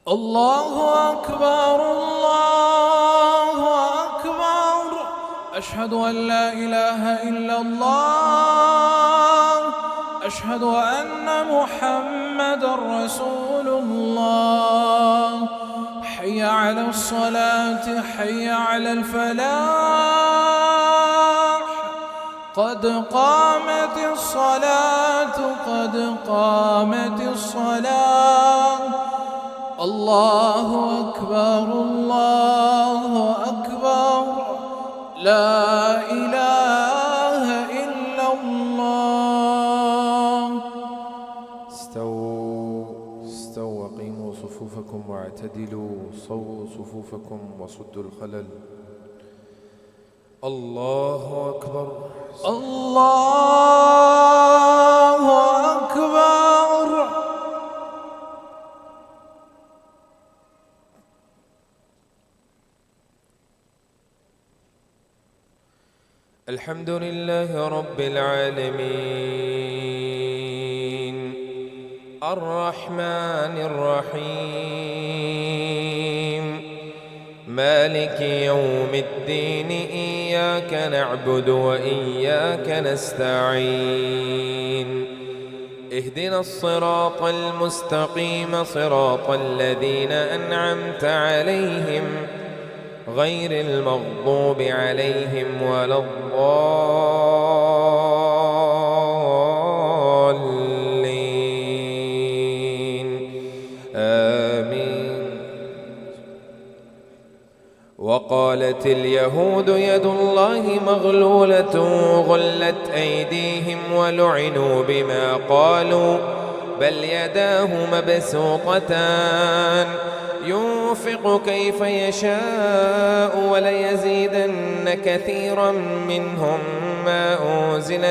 الله أكبر الله أكبر. أشهد أن لا إله إلا الله. أشهد أن محمدًا رسول الله. حي على الصلاة حي على الفلاح. قد قامت الصلاة قد قامت الصلاة. الله أكبر الله أكبر. لا إله إلا الله. استووا وقيموا صفوفكم واعتدلوا، صووا صفوفكم وصدوا الخلل. الله أكبر الله أكبر. الحمد لله رب العالمين، الرحمن الرحيم، مالك يوم الدين. إياك نعبد وإياك نستعين. اهدنا الصراط المستقيم، صراط الذين أنعمت عليهم غير المغضوب عليهم ولا الضالين. آمين. وقالت اليهود يد الله مغلولة غلت أيديهم ولعنوا بما قالوا بل يداه مبسوطتان ينفق كيف يشاء وليزيدن كثيرا منهم ما أنزل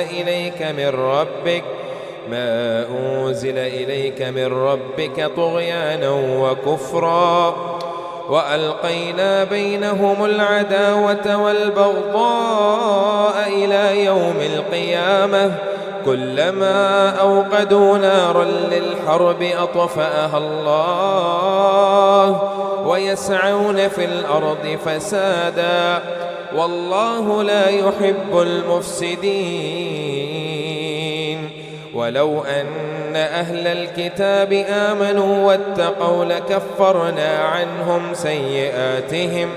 إليك من ربك طغيانا وكفرا وألقينا بينهم العداوة والبغضاء إلى يوم القيامة كلما أوقدوا نارا للحرب أطفأها الله ويسعون في الأرض فسادا والله لا يحب المفسدين. ولو أن أهل الكتاب آمنوا واتقوا لكفرنا عنهم سيئاتهم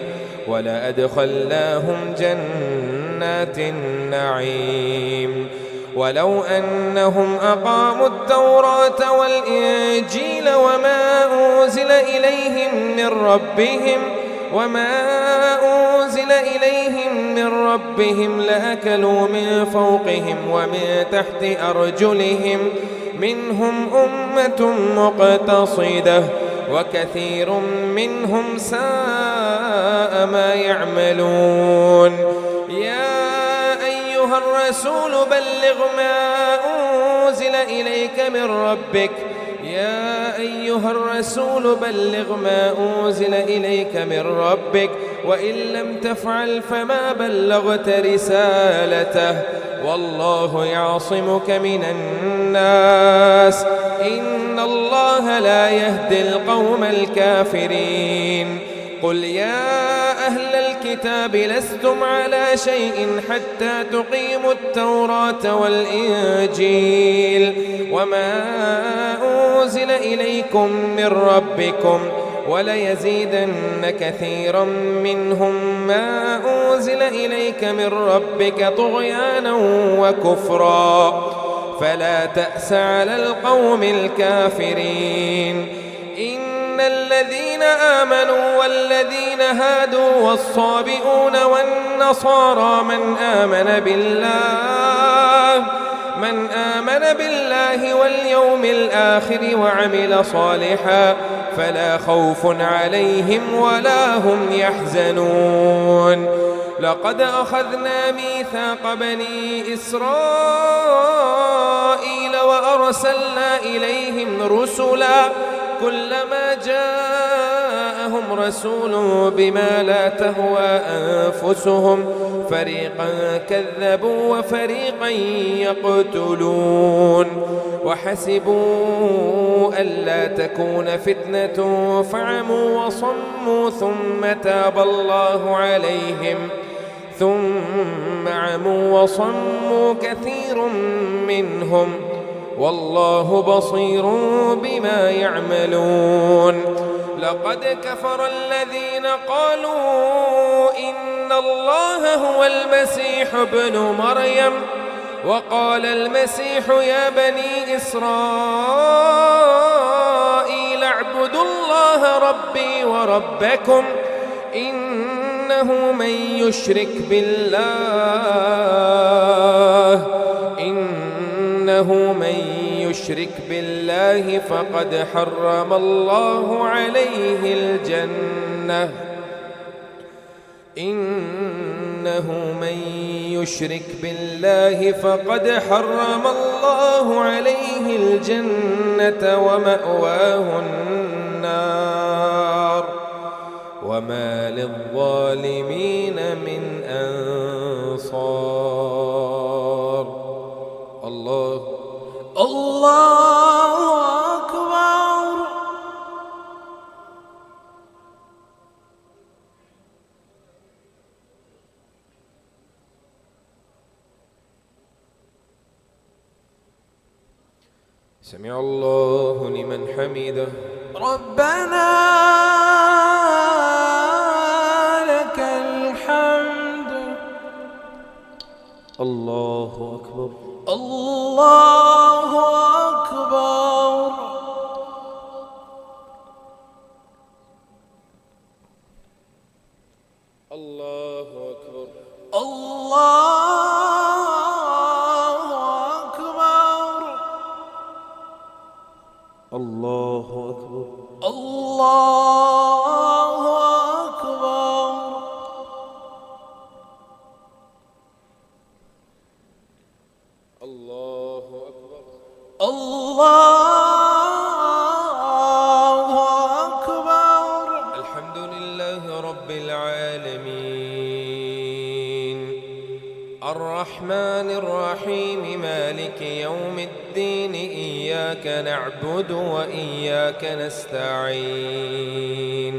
ولأدخلناهم جنات النعيم. ولو أنهم أقاموا التوراة والإنجيل وما أنزل إليهم من ربهم لأكلوا من فوقهم ومن تحت أرجلهم منهم أمة مقتصدة وكثير منهم ساء ما يعملون. يا أيها الرسول بلغ ما أنزل إليك من ربك وإن لم تفعل فما بلغت رسالته والله يعصمك من الناس إن الله لا يهدي القوم الكافرين. قل يا أهل الكتاب لستم على شيء حتى تقيموا التوراة والإنجيل وما أنزل إليكم من ربكم وليزيدن كثيرا منهم ما أنزل إليك من ربك طغيانا وكفرا فلا تأس على القوم الكافرين. إن الذين آمنوا والذين هادوا والصابئون والنصارى من آمن بالله واليوم الآخر وعمل صالحا فلا خوف عليهم ولا هم يحزنون. لقد أخذنا ميثاق بني إسرائيل وأرسلنا إليهم رسلا كلما جاءهم رسول بما لا تهوى أنفسهم فريقا كذبوا وفريقا يقتلون وحسبوا ألا تكون فتنة فعموا وصموا ثم تاب الله عليهم ثم عموا وصموا كثير منهم والله بصير بما يعملون. لقد كفر الذين قالوا إن الله هو المسيح ابن مريم وقال المسيح يا بني إسرائيل اعبدوا الله ربي وربكم إنه من يشرك بالله فقد حرم الله عليه الجنة إنه من يشرك بالله فقد حرم الله عليه الجنة ومأواه النار وما للظالمين من أنصار. الله أكبر. سمع الله لمن حمده. ربنا لك الحمد. الله أكبر. الله أكبر. الله أكبر. الله أكبر. الله أكبر. الله أكبر. الله أكبر. الله أكبر. الحمد لله رب العالمين الرحمن الرحيم مالك يوم الدين إياك نعبد وإياك نستعين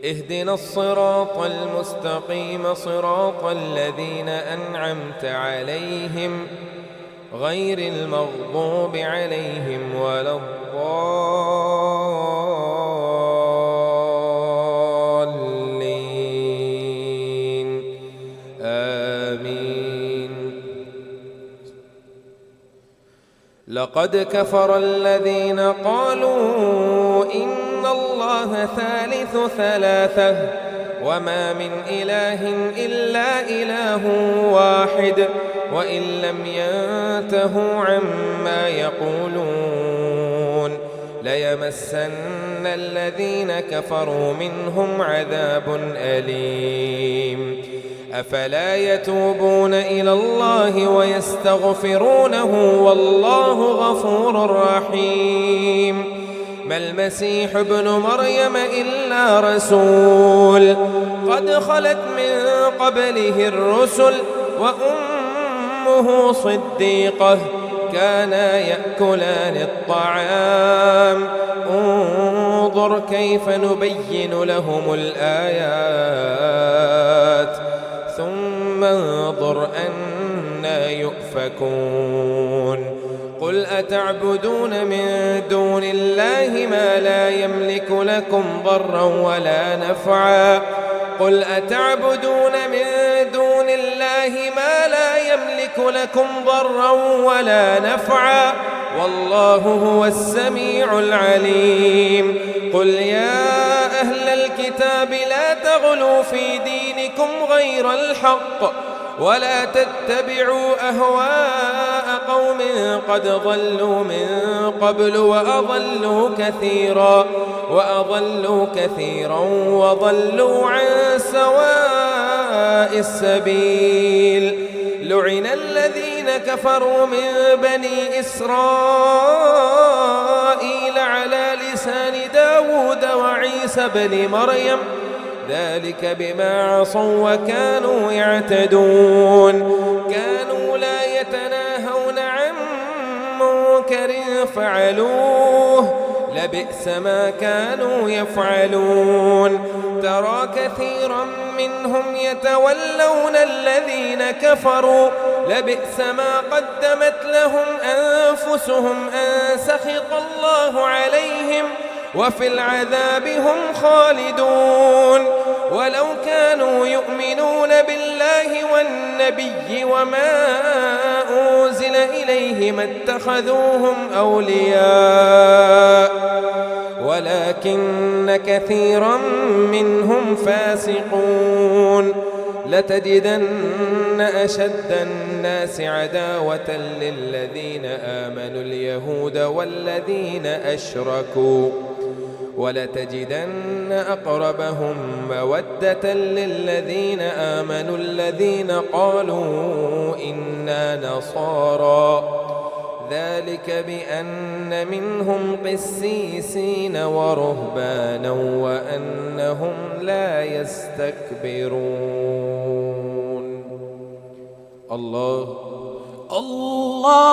اهدنا الصراط المستقيم صراط الذين أنعمت عليهم غير المغضوب عليهم ولا الضالين آمين. لقد كفر الذين قالوا إن الله ثالث ثلاثة وما من إله إلا إله واحد وإن لم ينتهوا عما يقولون ليمسن الذين كفروا منهم عذاب أليم. أفلا يتوبون إلى الله ويستغفرونه والله غفور رحيم. ما المسيح ابن مريم إلا رسول قد خلت من قبله الرسل وأمه صديقة كانا يأكلان الطعام انظر كيف نبين لهم الآيات ثم انظر أنى يؤفكون. قل أتعبدون من دون الله ما لا يملك لكم ضرا ولا نفعا قل أتعبدون من دون الله ما لا يملك لكم ضرا ولا نفعا والله هو السميع العليم. قل يا أهل الكتاب لا تغلوا في دينكم غير الحق ولا تتبعوا أهواء قوم قد ضلوا من قبل وأضلوا كثيرا وضلوا عن سواء السبيل. لعن الذين كفروا من بني إسرائيل على لسان عيسى ابن مريم ذلك بما عصوا وكانوا يعتدون كانوا لا يتناهون عن منكر فعلوه لبئس ما كانوا يفعلون ترى كثيرا منهم يتولون الذين كفروا لبئس ما قدمت لهم أنفسهم أن سخط الله عليهم وفي العذاب هم خالدون ولو كانوا يؤمنون بالله والنبي وما أنزل إليه ما اتخذوهم أولياء ولكن كثيرا منهم فاسقون لتجدن أشد الناس عداوة للذين آمنوا اليهود والذين أشركوا ولتجدن أقربهم مودة للذين آمنوا الذين قالوا إنا نصارى ذلك بأن منهم قسيسين ورهبانا وأنهم لا يستكبرون الله أكبر.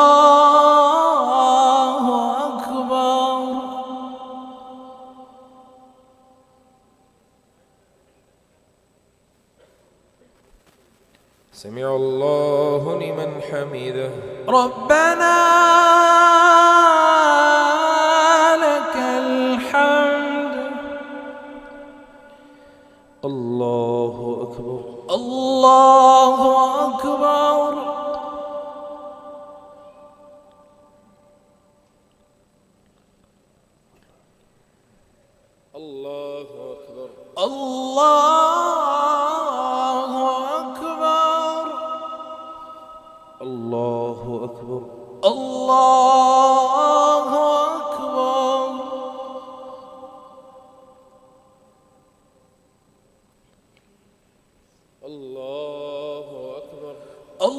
سمع الله لمن حمده ربنا لك الحمد. الله أكبر. الله أكبر. الله أكبر. الله أكبر. الله أكبر. الله أكبر. الله أكبر. الله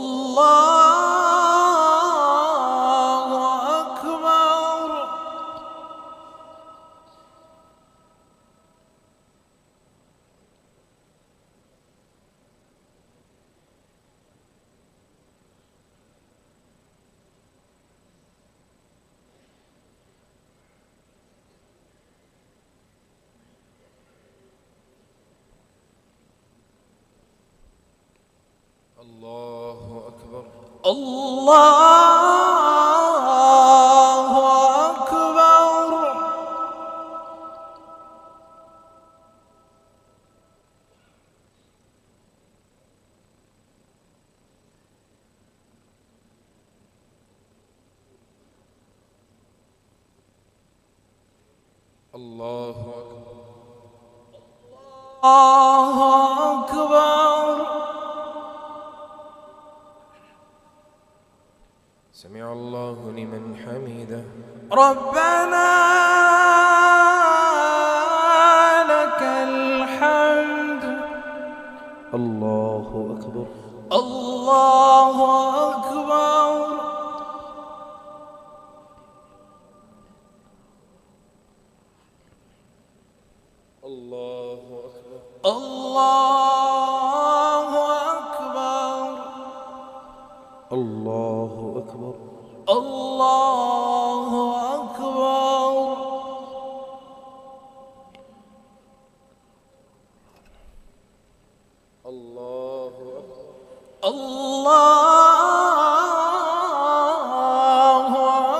أكبر. الله أكبر. الله أكبر. الله أكبر. الله أكبر. سمع الله لمن حمده ربنا لك الحمد. الله أكبر. الله أكبر. الله أكبر. الله أكبر. الله أكبر. الله أكبر. الله أكبر. الله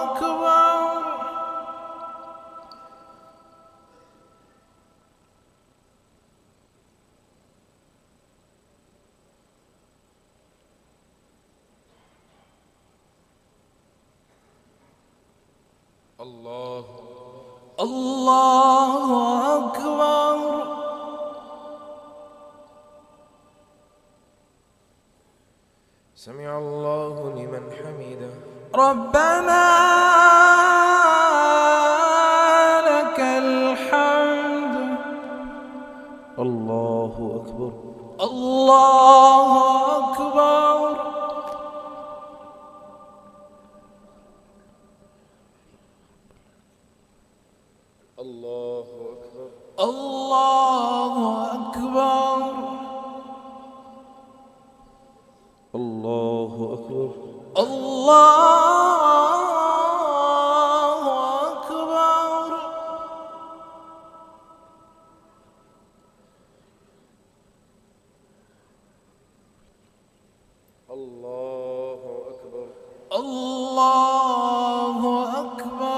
أكبر. الله الله أكبر. سمع الله لمن حمده ربنا لك الحمد. الله أكبر. الله أكبر. الله أكبر. الله أكبر. الله أكبر. الله أكبر. الله أكبر. الله أكبر.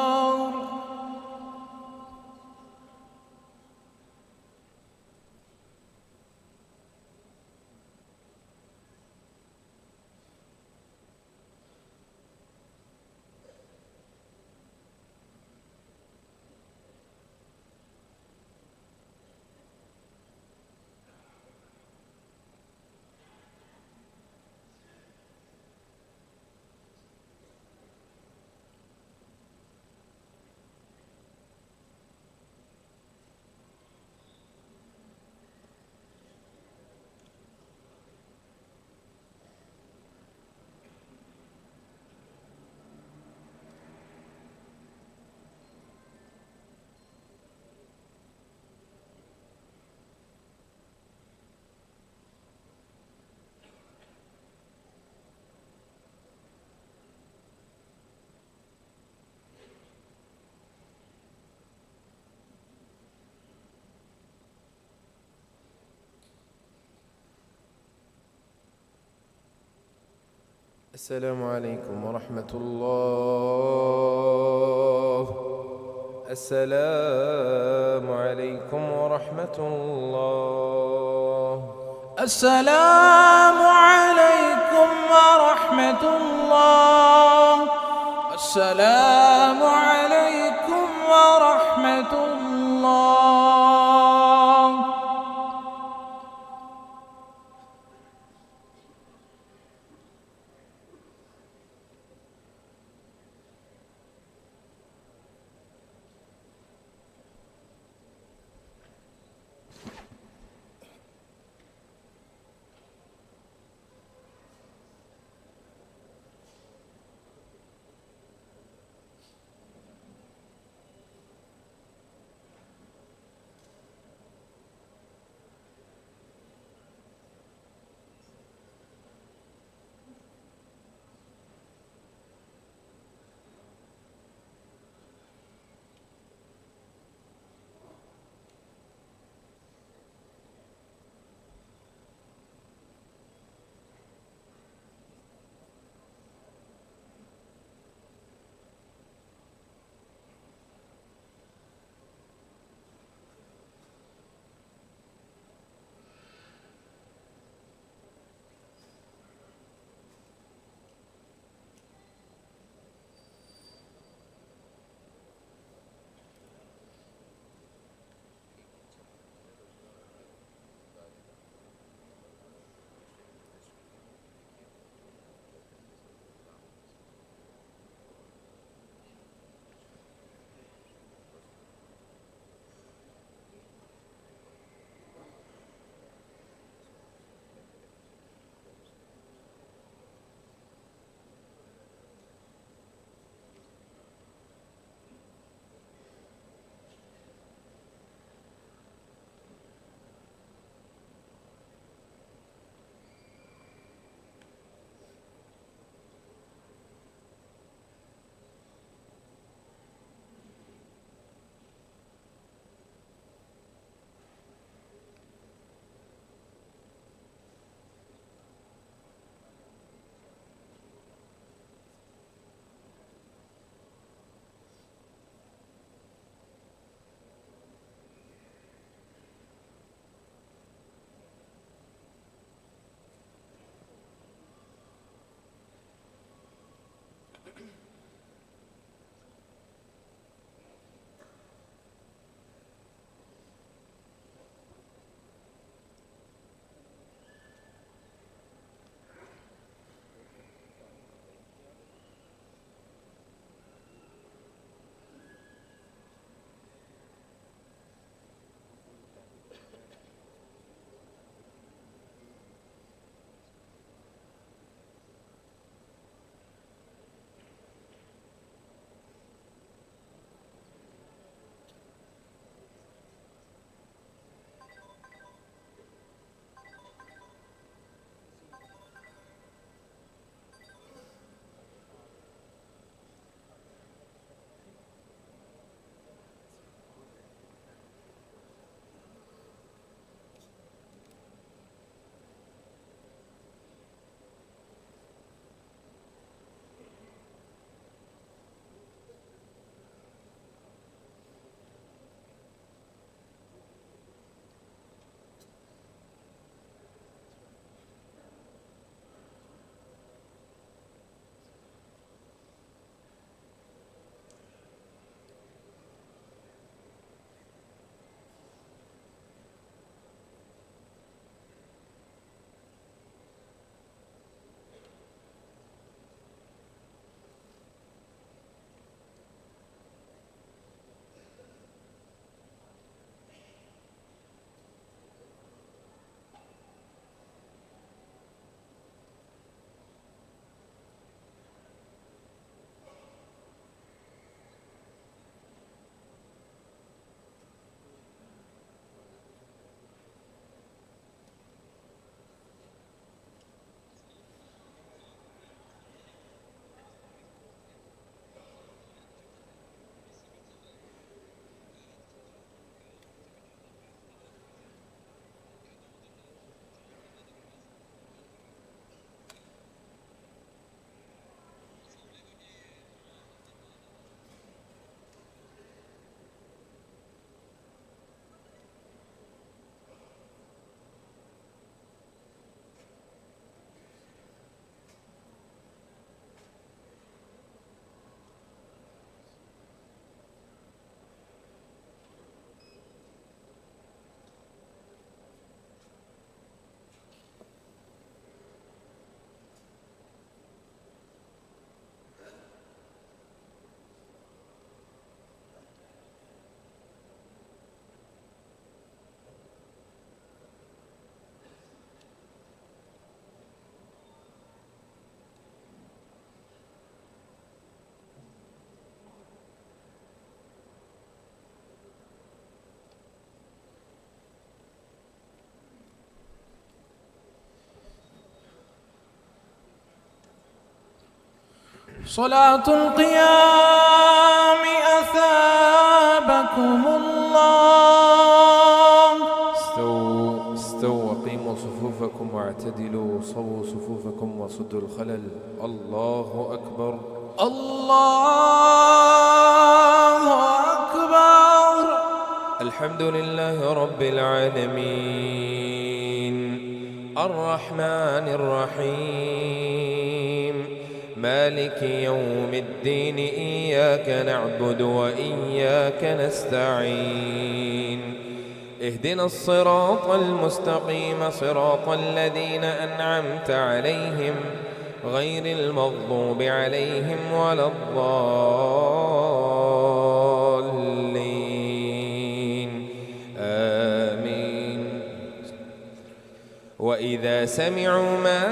السلام عليكم ورحمة الله. السلام عليكم ورحمة الله. السلام عليكم ورحمة الله. السلام عليكم ورحمة الله. صلاة القيام أثابكم الله. استووا وقيموا صفوفكم واعتدلوا صووا صفوفكم وصدوا الخلل. الله أكبر. الله أكبر. الحمد لله رب العالمين الرحمن الرحيم مالك يوم الدين إياك نعبد وإياك نستعين اهدنا الصراط المستقيم صراط الذين أنعمت عليهم غير المغضوب عليهم ولا الضالين آمين. وإذا سمعوا ما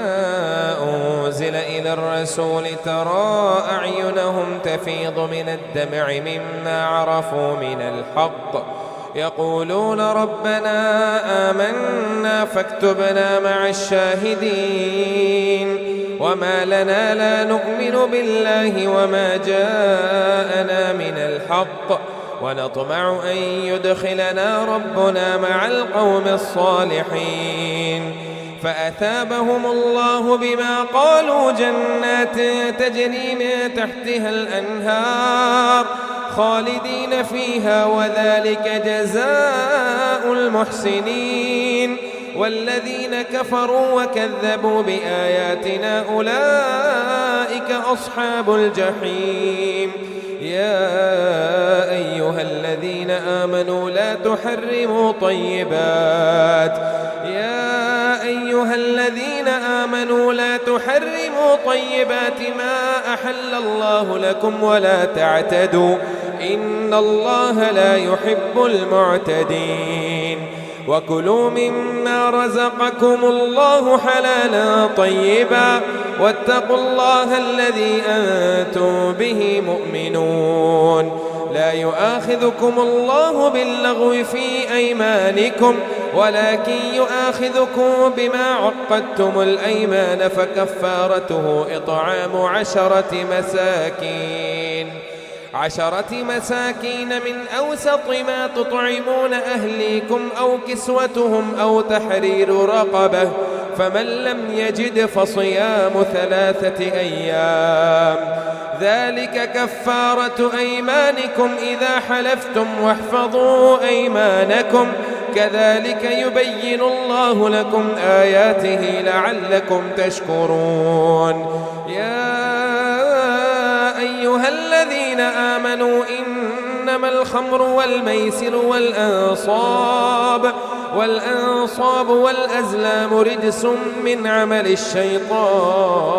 أنزل إلى الرسول ترى أعينهم تفيض من الدمع مما عرفوا من الحق يقولون ربنا آمنا فاكتبنا مع الشاهدين وما لنا لا نؤمن بالله وما جاءنا من الحق ونطمع أن يدخلنا ربنا مع القوم الصالحين فأثابهم الله بما قالوا جنات تجري من تحتها الأنهار خالدين فيها وذلك جزاء المحسنين والذين كفروا وكذبوا بآياتنا أولئك أصحاب الجحيم. يا أيها الذين آمنوا لا تحرموا طيبات ما أحل الله لكم ولا تعتدوا إن الله لا يحب المعتدين. وكلوا مما رزقكم الله حلالا طيبا واتقوا الله الذي أنتم به مؤمنون. لا يؤاخذكم الله باللغو في أيمانكم ولكن يؤاخذكم بما عقدتم الأيمان فكفارته إطعام عشرة مساكين من أوسط ما تطعمون أهليكم أو كسوتهم أو تحرير رقبة فمن لم يجد فصيام 3 أيام ذلك كفارة أيمانكم إذا حلفتم واحفظوا أيمانكم كذلك يبين الله لكم آياته لعلكم تشكرون. يا أيها الذين آمنوا إنما الخمر والميسر والأنصاب والأزلام رجس من عمل الشيطان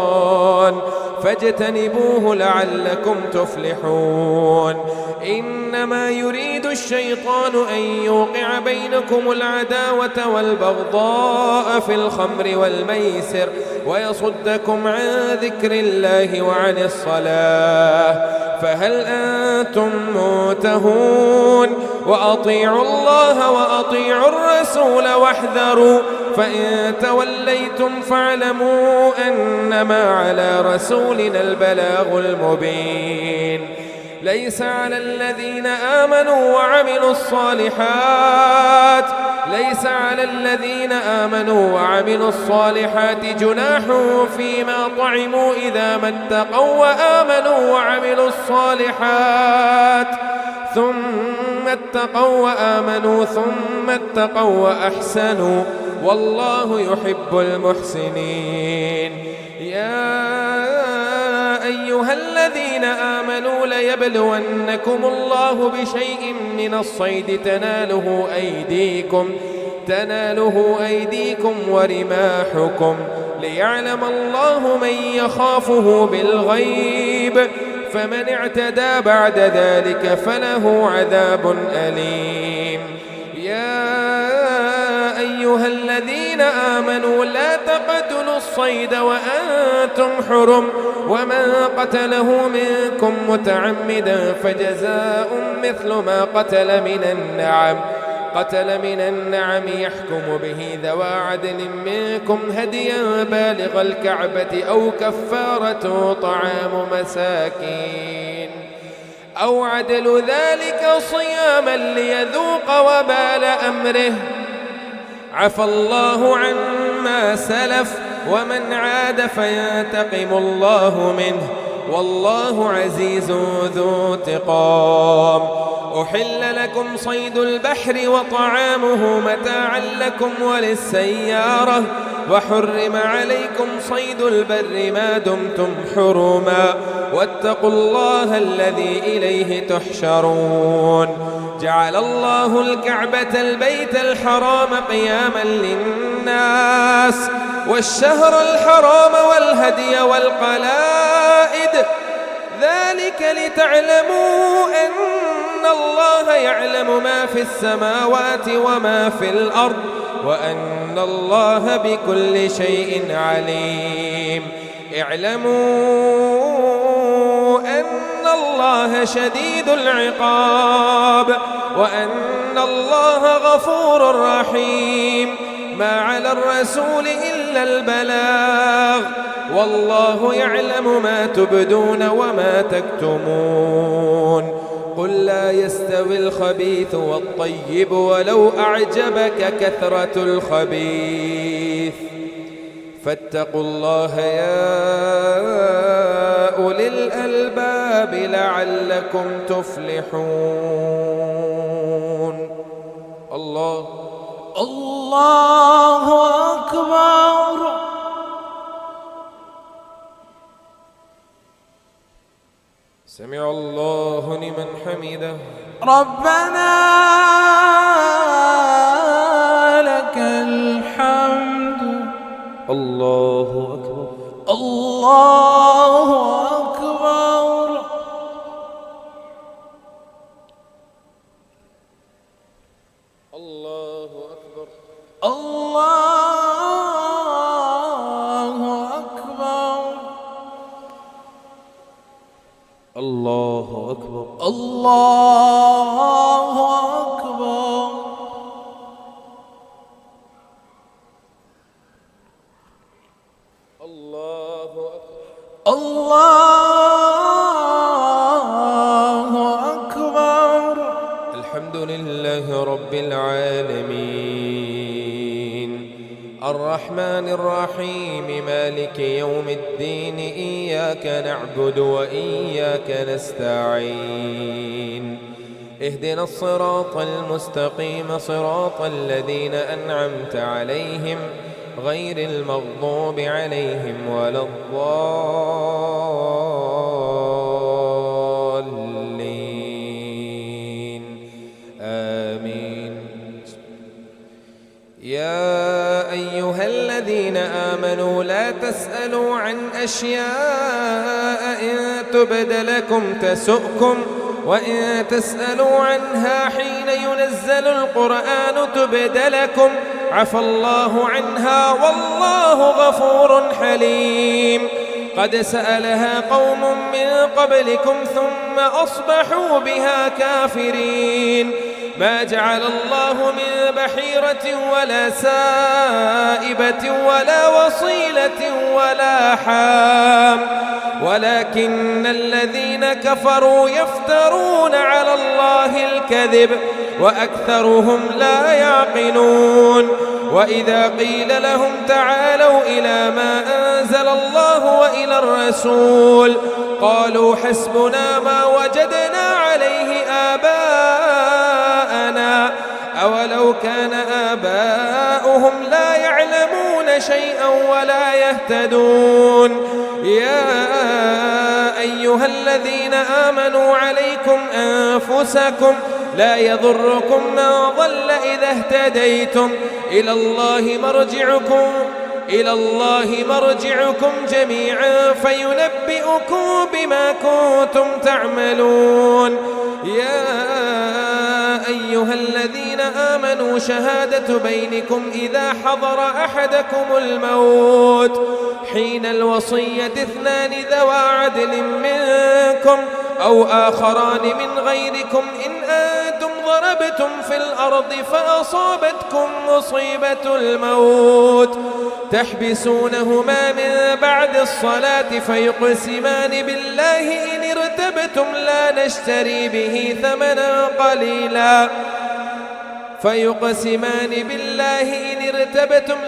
فاجتنبوه لعلكم تفلحون. إنما يريد الشيطان أن يوقع بينكم العداوة والبغضاء في الخمر والميسر ويصدكم عن ذكر الله وعن الصلاة فهل أنتم منتهون؟ وأطيعوا الله وأطيعوا الرسول واحذروا فإن توليتم فاعلموا أنما على رسولنا البلاغ المبين. ليس على الذين آمنوا وعملوا الصالحات جناح فيما طعموا إذا ما اتقوا وآمنوا وعملوا الصالحات ثم اتقوا وأحسنوا والله يحب المحسنين. يا أيها الذين آمنوا ليبلونكم الله بشيء من الصيد تناله أيديكم ورماحكم ليعلم الله من يخافه بالغيب فمن اعتدى بعد ذلك فله عذاب أليم. يا أيها الذين آمنوا لا تقتلوا الصيد وأنتم حرم ومن قتله منكم متعمدا فجزاء مثل ما قتل من النعم قتل من النعم يحكم به ذوى عدل منكم هديا بالغ الكعبة أو كفارة طعام مساكين أو عدل ذلك صياما ليذوق وبال أمره. عفى الله عما سلف ومن عاد فينتقم الله منه والله عزيز ذو انتقام. أحل لكم صيد البحر وطعامه متاعا لكم وللسيارة وحرم عليكم صيد البر ما دمتم حرما واتقوا الله الذي إليه تحشرون. جعل الله الكعبة البيت الحرام قياما للناس والشهر الحرام والهدي والقلائد ذلك لتعلموا أن الله يعلم ما في السماوات وما في الأرض وأن الله بكل شيء عليم. اعلموا أن الله شديد العقاب وأن الله غفور رحيم. ما على الرسول إلا البلاغ والله يعلم ما تبدون وما تكتمون. قل لا يستوي الخبيث والطيب ولو أعجبك كثرة الخبيث فاتقوا الله يا أولي الألباب لعلكم تفلحون. الله أكبر. سمع الله لمن حمده. ربنا لك الحمد. الله أكبر. الله أكبر. الله أكبر. الله أكبر. الله أكبر. الله أكبر. الله أكبر. الله أكبر. الحمد لله رب العالمين الرحمن الرحيم مالك يوم الدين إياك نعبد وإياك نستعين اهدنا الصراط المستقيم صراط الذين أنعمت عليهم غير المغضوب عليهم ولا الضالين آمين. يا أيها الذين آمنوا لا تسألوا عن أشياء إن تبد لكم تسؤكم وإن تسألوا عنها حين ينزل القرآن تبد لكم عفى الله عنها والله غفور حليم. قد سألها قوم من قبلكم ثم أصبحوا بها كافرين. ما جعل الله من بحيرة ولا سائبة ولا وصيلة ولا حام ولكن الذين كفروا يفترون على الله الكذب وأكثرهم لا يعقلون. وإذا قيل لهم تعالوا إلى ما أنزل الله وإلى الرسول قالوا حسبنا ما وجدنا عليه آباءنا أولو كان آباؤهم لا يعلمون شيئا ولا يهتدون. يا أيها الذين آمنوا عليكم أنفسكم لا يضركم من ضل إذا اهتديتم إلى الله مرجعكم جميعا فينبئكم بما كنتم تعملون. يا أيها الذين آمنوا شهادة بينكم إذا حضر أحدكم الموت حين الوصية 2 ذوى عدل منكم أو آخران من غيركم إن أنتم ضربتم في الأرض فأصابتكم مصيبة الموت تحبسونهما من بعد الصلاة فيقسمان بالله إن ارتبتم لا نشتري به ثمنا قليلا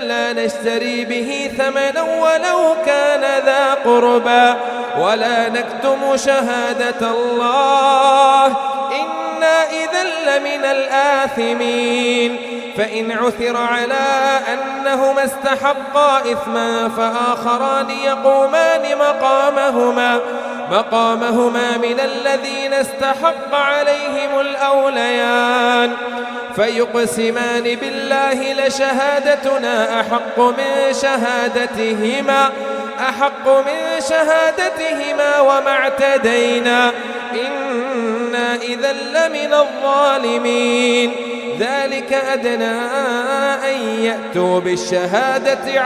لا نشتري به ثمنا ولو كان ذا قربى ولا نكتم شهادة الله إنا إذا لمن الآثمين فإن عثر على أنهما استحقا إثما فآخران يقومان مقامهما من الذين استحق عليهم الأوليان فيقسمان بالله لشهادتنا أحق من شهادتهما وما اعتدينا إنا إذا لمن الظالمين ذلك أدنى أن يأتوا بالشهادة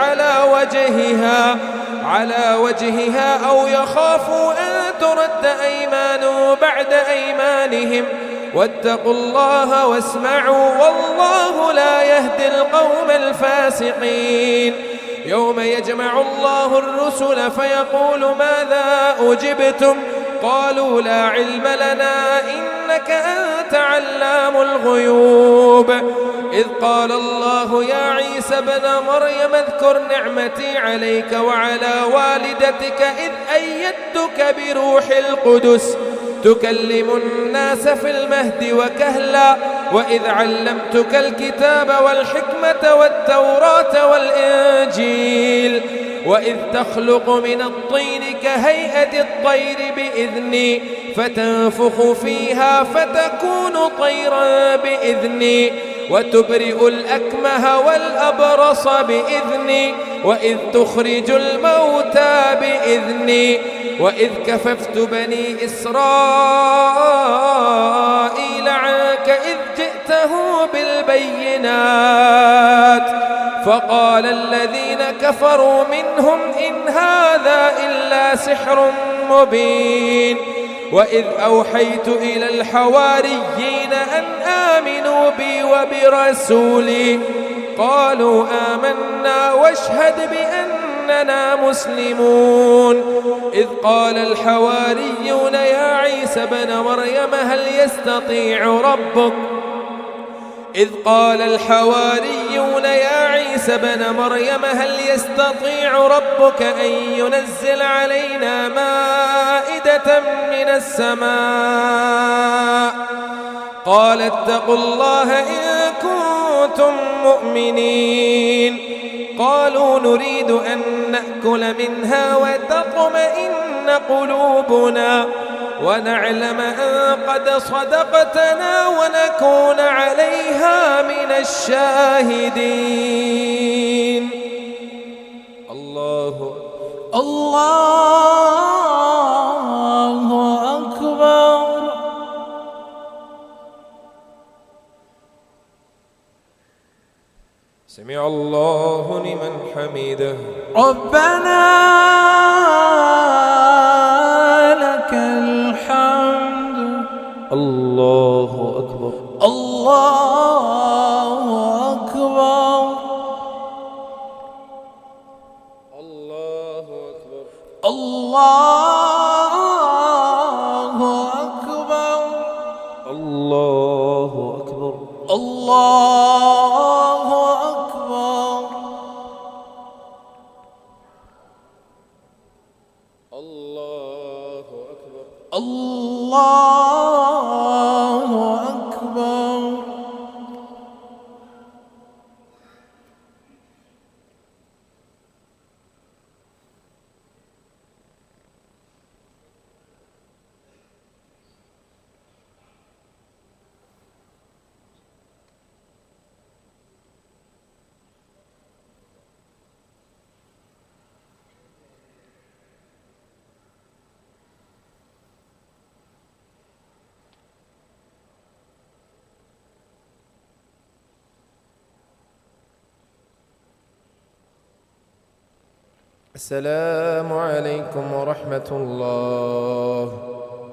على وجهها أو يخافوا أن ترد أيمان بعد أيمانهم واتقوا الله واسمعوا والله لا يهدي القوم الفاسقين يوم يجمع الله الرسل فيقول ماذا أجبتم قالوا لا علم لنا إنك أنت علام الغيوب إذ قال الله يا عيسى ابن مريم اذكر نعمتي عليك وعلى والدتك إذ أيدتك بروح القدس تكلم الناس في المهد وكهلا وإذ علمتك الكتاب والحكمة والتوراة والإنجيل وإذ تخلق من الطين كهيئة الطير بإذني فتنفخ فيها فتكون طيرا بإذني وتبرئ الأكمه والأبرص بإذني وإذ تخرج الموتى بإذني وإذ كففت بني إسرائيل عنك إذ جئتهم بالبينات فقال الذين كفروا منهم إن هذا إلا سحر مبين وإذ أوحيت إلى الحواريين أن آمنوا بي وبرسولي قالوا آمنا واشهد بأننا مسلمون إذ قال الحواريون يا عيسى ابن مريم هل يستطيع ربك أن ينزل علينا مائدة من السماء قال اتقوا الله إن كنتم مؤمنين قالوا نريد أن نأكل منها وتطمئن قلوبنا ونعلم أن قد صدقتنا ونكون عليها من الشاهدين الله أكبر. سمع الله لمن حمده ربنا لك الحمد. الله أكبر. الله أكبر. الله أكبر. الله أكبر. الله أكبر. الله أكبر. الله أكبر. الله أكبر. السلام عليكم ورحمة الله.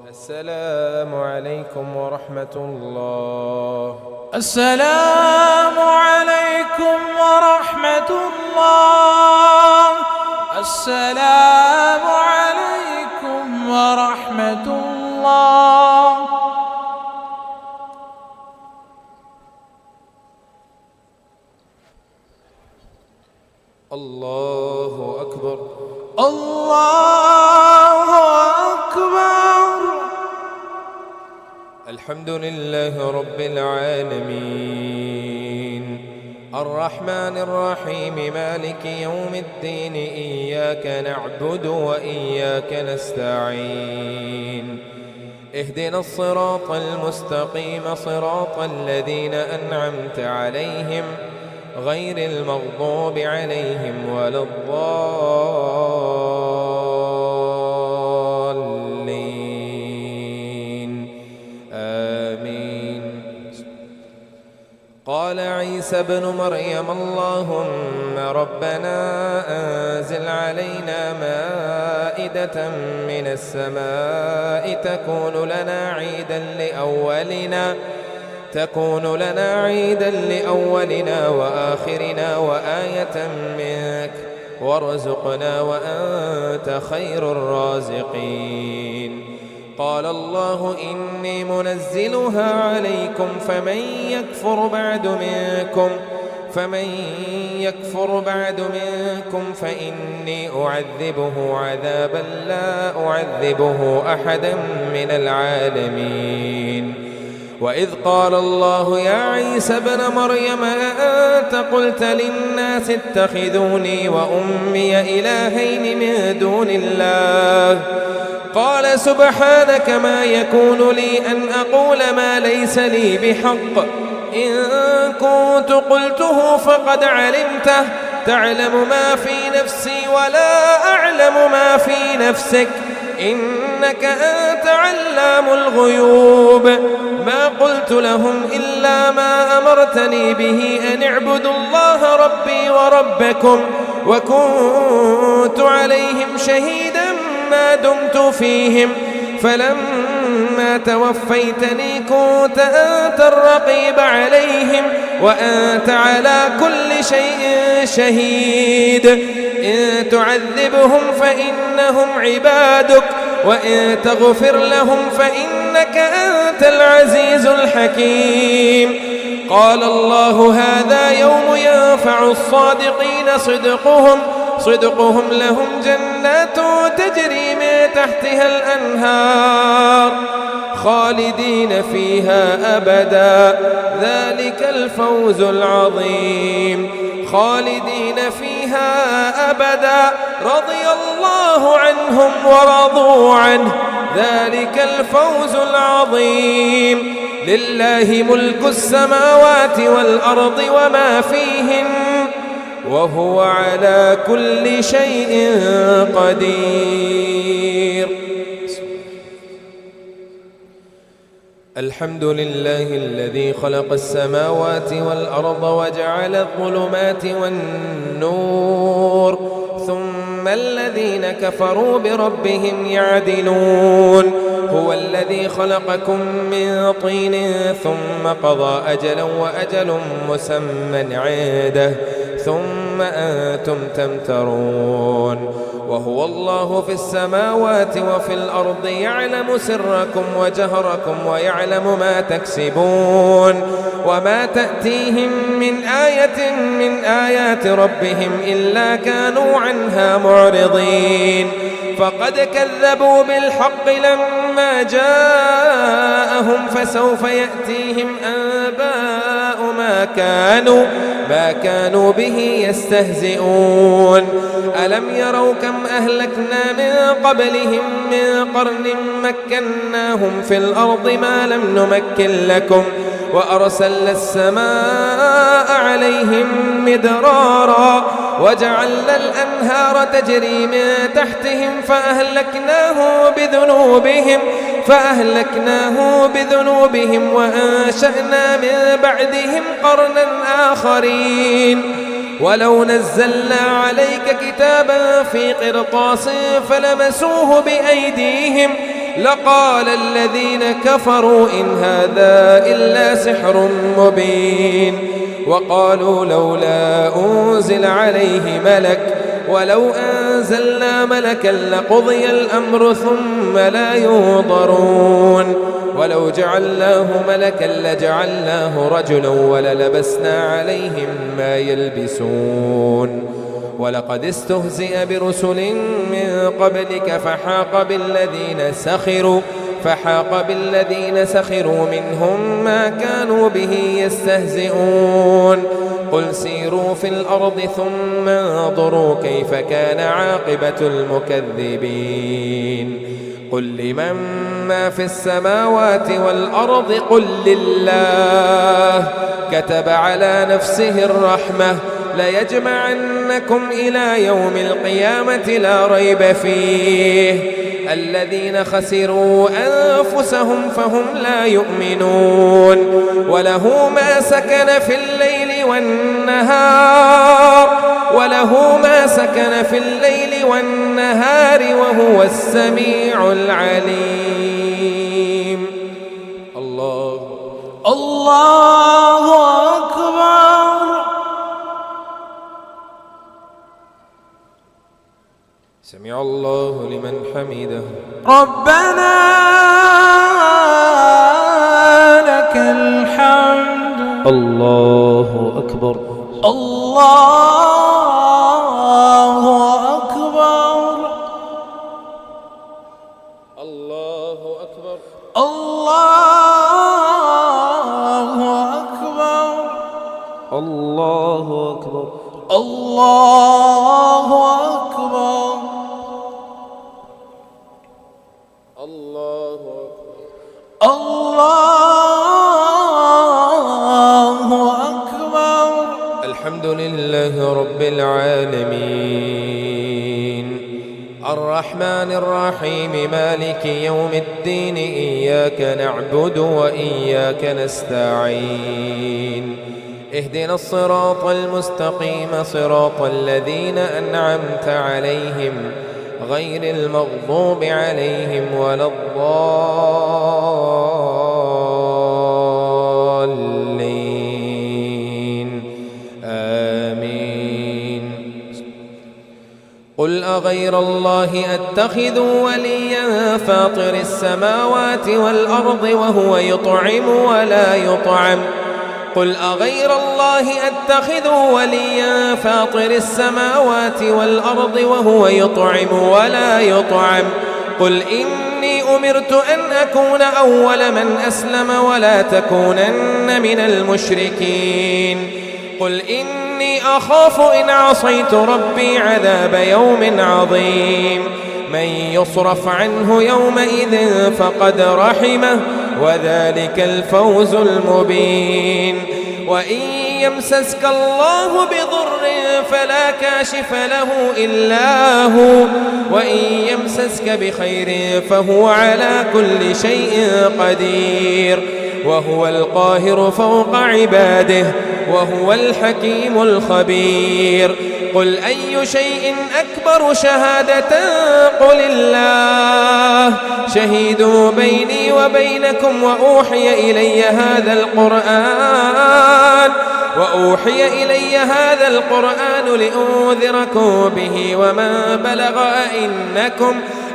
السلام عليكم ورحمة الله. السلام عليكم ورحمة الله. السلام عليكم ورحمة الله. الله أكبر. الله أكبر. الحمد لله رب العالمين الرحمن الرحيم مالك يوم الدين إياك نعبد وإياك نستعين اهدنا الصراط المستقيم صراط الذين أنعمت عليهم غير المغضوب عليهم ولا الضالين آمين. قال عيسى ابن مريم اللهم ربنا أنزل علينا مائدة من السماء تكون لنا عيدا لأولنا وآخرنا وآية منك وارزقنا وأنت خير الرازقين. قال الله إني منزلها عليكم فمن يكفر بعد منكم فإني أعذبه عذابا لا أعذبه أحدا من العالمين. وإذ قال الله يا عيسى ابن مريم أأنت قلت للناس اتخذوني وأمي إلهين من دون الله قال سبحانك ما يكون لي أن أقول ما ليس لي بحق إن كنت قلته فقد علمته تعلم ما في نفسي ولا أعلم ما في نفسك إنك أنت علام الغيوب. ما قلت لهم إلا ما أمرتني به أن اعبدوا الله ربي وربكم وكنت عليهم شهيدا ما دمت فيهم فلما توفيتني كنت أنت الرقيب عليهم وأنت على كل شيء شهيد. إن تعذبهم فإنهم عبادك وإن تغفر لهم فإنك أنت العزيز الحكيم. قال الله هذا يوم ينفع الصادقين صدقهم لهم جنات تجري من تحتها الأنهار خالدين فيها أبدا ذلك الفوز العظيم. خالدين فيها أبدا رضي الله عنهم ورضوا عنه ذلك الفوز العظيم. لله ملك السماوات والأرض وما فيهن وهو على كل شيء قدير. الحمد لله الذي خلق السماوات والأرض وجعل الظلمات والنور ثم الذين كفروا بربهم يعدلون. هو الذي خلقكم من طين ثم قضى أجلا وأجل مسمى عنده ثم أنتم تمترون. وهو الله في السماوات وفي الأرض يعلم سركم وجهركم ويعلم ما تكسبون وما تأتيهم من آية من آيات ربهم إلا كانوا عنها معرضين. فقد كذبوا بالحق لما جاءهم فسوف يأتيهم أنباء ما كانوا به يستهزئون. ألم يروا كم أهلكنا من قبلهم من قرن مكناهم في الأرض ما لم نمكن لكم وأرسلنا السماء عليهم مدرارا وجعلنا الأنهار تجري من تحتهم فأهلكناه بذنوبهم وأنشأنا من بعدهم قرنا آخرين. ولو نزلنا عليك كتابا في قرطاس لقال الذين كفروا إن هذا إلا سحر مبين وقالوا لولا أنزل عليه ملك ولو أنزلنا ملكا لقضي الأمر ثم لا ينظرون ولو جعلناه ملكا لجعلناه رجلا وللبسنا عليهم ما يلبسون ولقد استهزئ برسل من قبلك فحاق بالذين سخروا منهم ما كانوا به يستهزئون قل سيروا في الأرض ثم انظروا كيف كان عاقبة المكذبين قل لمن ما في السماوات والأرض قل لله كتب على نفسه الرحمة ليجمعنكم إلى يوم القيامة لا ريب فيه الذين خسروا أنفسهم فهم لا يؤمنون وله ما سكن في الليل والنهار وهو السميع العليم الله أكبر. سمع الله لمن حمده ربنا لك الحمد. الله أكبر. الله أكبر. الله أكبر. الله أكبر. الله أكبر. الله أكبر. الله أكبر. الحمد لله رب العالمين الرحمن الرحيم مالك يوم الدين إياك نعبد وإياك نستعين اهدنا الصراط المستقيم صراط الذين أنعمت عليهم غير المغضوب عليهم ولا الضالين آمين. قل أغير الله أتخذ وليا فاطر السماوات والأرض وهو يطعم ولا يطعم قل أغير الله أتخذ وليا فاطر السماوات والأرض وهو يطعم ولا يطعم قل إني أمرت أن أكون أول من أسلم ولا تكونن من المشركين قل إني أخاف إن عصيت ربي عذاب يوم عظيم من يصرف عنه يومئذ فقد رحمه وذلك الفوز المبين وإن يمسسك الله بضر فلا كاشف له إلا هو وإن يمسسك بخير فهو على كل شيء قدير وهو القاهر فوق عباده وهو الحكيم الخبير قل أي شيء أكبر شهادة قل الله شهيد بيني وبينكم وأوحي إلي هذا القرآن لأنذركم به ومن بلغ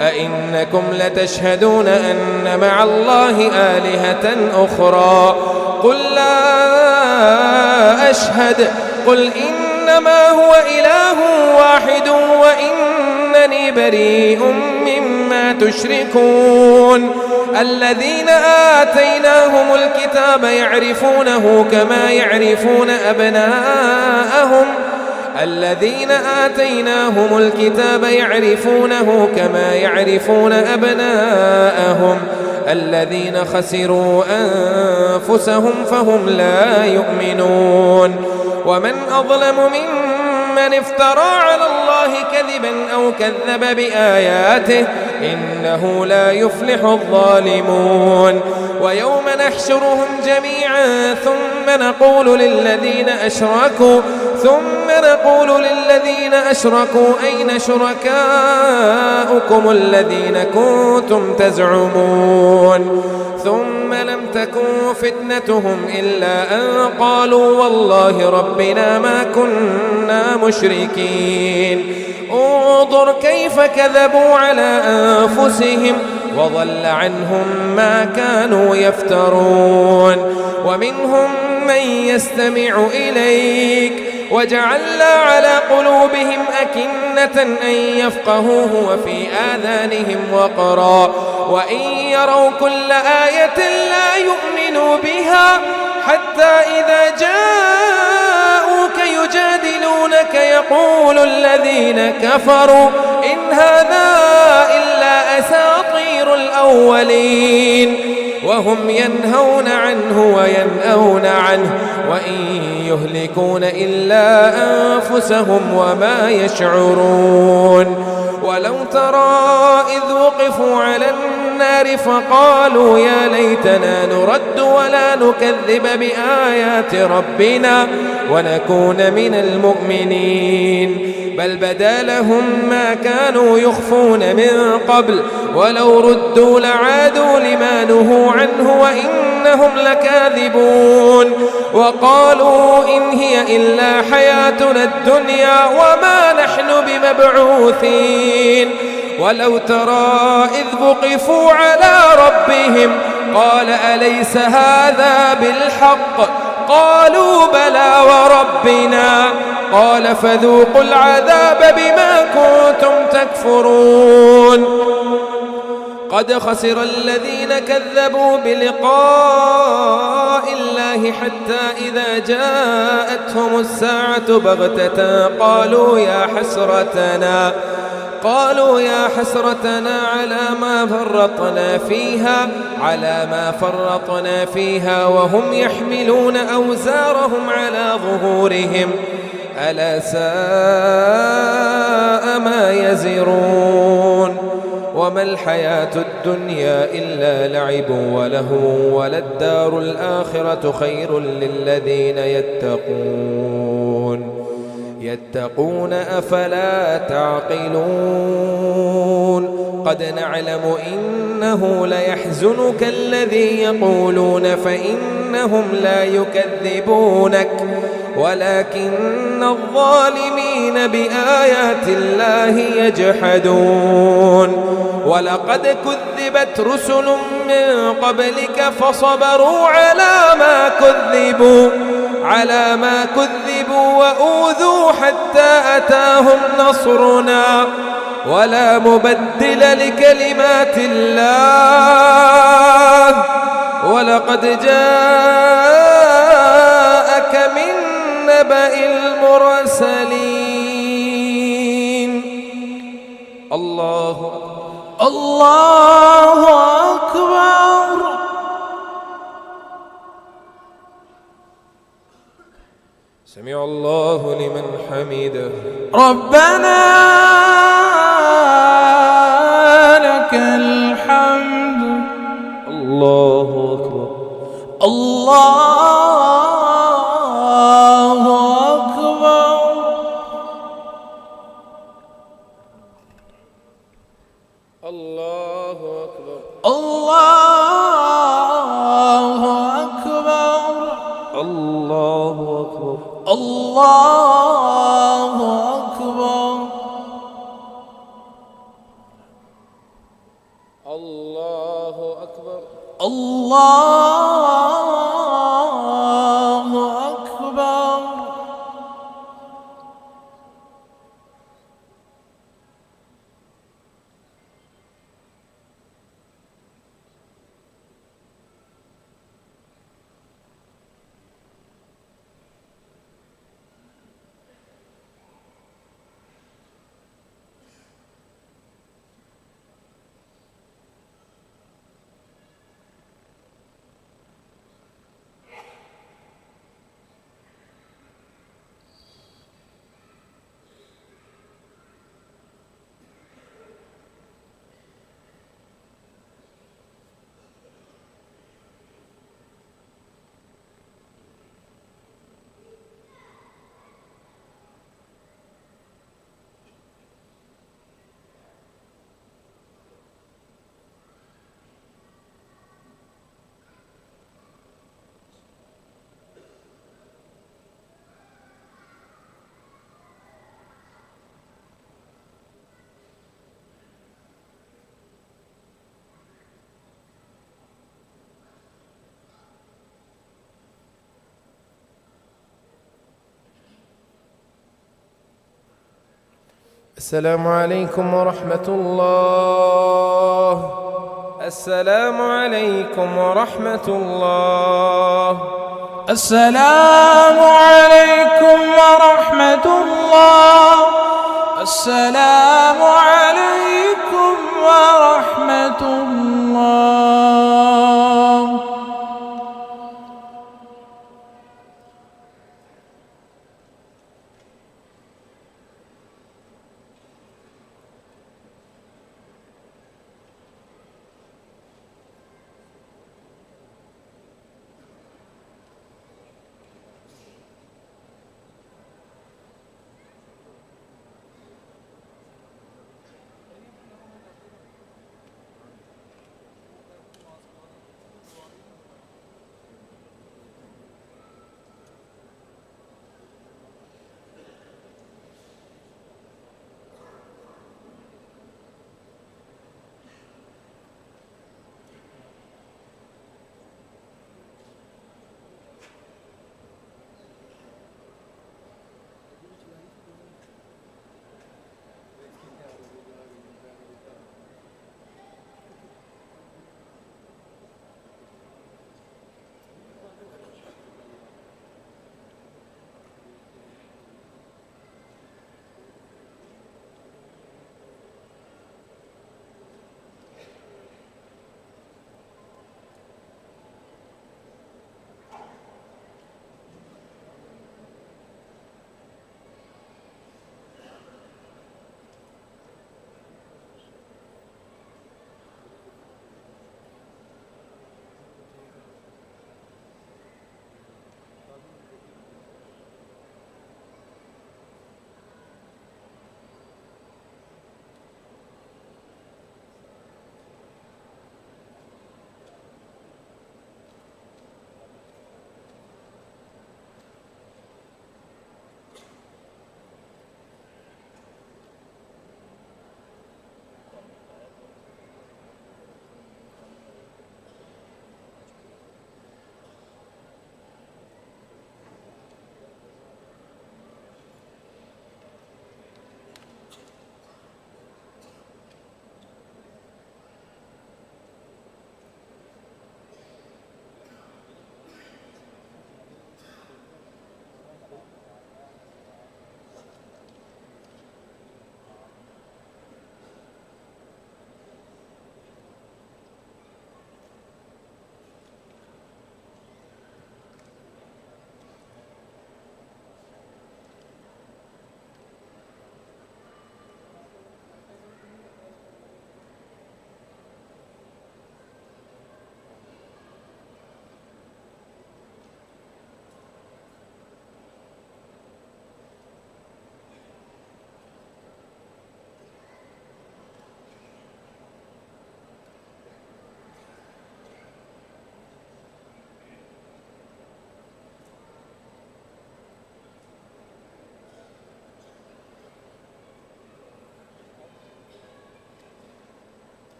أئنكم لتشهدون أن مع الله آلهة أخرى قل لا أشهد قل إنما هو إله واحد وإنني بريء مما تشركون الذين آتيناهم الكتاب يعرفونه كما يعرفون أبناءهم الذين خسروا أنفسهم فهم لا يؤمنون ومن أظلم ممن افترى على الله كذبا أو كذب بآياته إنه لا يفلح الظالمون ويوم نحشرهم جميعا ثم نقول نقول للذين أشركوا أين شركاؤكم الذين كنتم تزعمون ثم لم تكن فتنتهم إلا أن قالوا والله ربنا ما كنا مشركين انظر كيف كذبوا على أنفسهم وضل عنهم ما كانوا يفترون ومنهم من يستمع إليك وجعلنا على قلوبهم أكنة أن يفقهوه وفي آذانهم وقرا وإن يروا كل آية لا يؤمنوا بها حتى إذا جاءوك يجادلونك يقول الذين كفروا إن هذا إلا أساطير الأولين وهم ينهون عنه وينأون عنه وإن يهلكون إلا أنفسهم وما يشعرون ولو ترى إذ وقفوا على النار فقالوا يا ليتنا نرد ولا نكذب بآيات ربنا ونكون من المؤمنين بل بدا لهم ما كانوا يخفون من قبل ولو ردوا لعادوا لما نهوا عنه وإنهم لكاذبون وقالوا إن هي إلا حياتنا الدنيا وما نحن بمبعوثين ولو ترى إذ وقفوا على ربهم قال أليس هذا بالحق قالوا بلى وربنا قال فذوقوا العذاب بما كنتم تكفرون قد خسر الذين كذبوا بلقاء الله حتى إذا جاءتهم الساعة بغتة قالوا يا حسرتنا على ما فرطنا فيها وهم يحملون أوزارهم على ظهورهم ألا ساء ما يزرون وما الحياة الدنيا إلا لعب ولهو وللدار الآخرة خير للذين يتقون أفلا تعقلون قد نعلم إنه ليحزنك الذي يقولون فإنهم لا يكذبونك ولكن الظالمين بآيات الله يجحدون ولقد كذبت رسل من قبلك فصبروا على ما كذبوا وأوذوا حتى أتاهم نصرنا ولا مبدل لكلمات الله ولقد جاءك من نبأ المرسلين الله أكبر سمع الله لمن حمده ربنا لك الحمد الله أكبر الله أكبر الله أكبر الله أكبر الله أكبر الله أكبر الله أكبر الله أكبر السلام عليكم ورحمة الله. السلام عليكم ورحمة الله. السلام عليكم ورحمة الله. السلام عليكم ورحمة الله.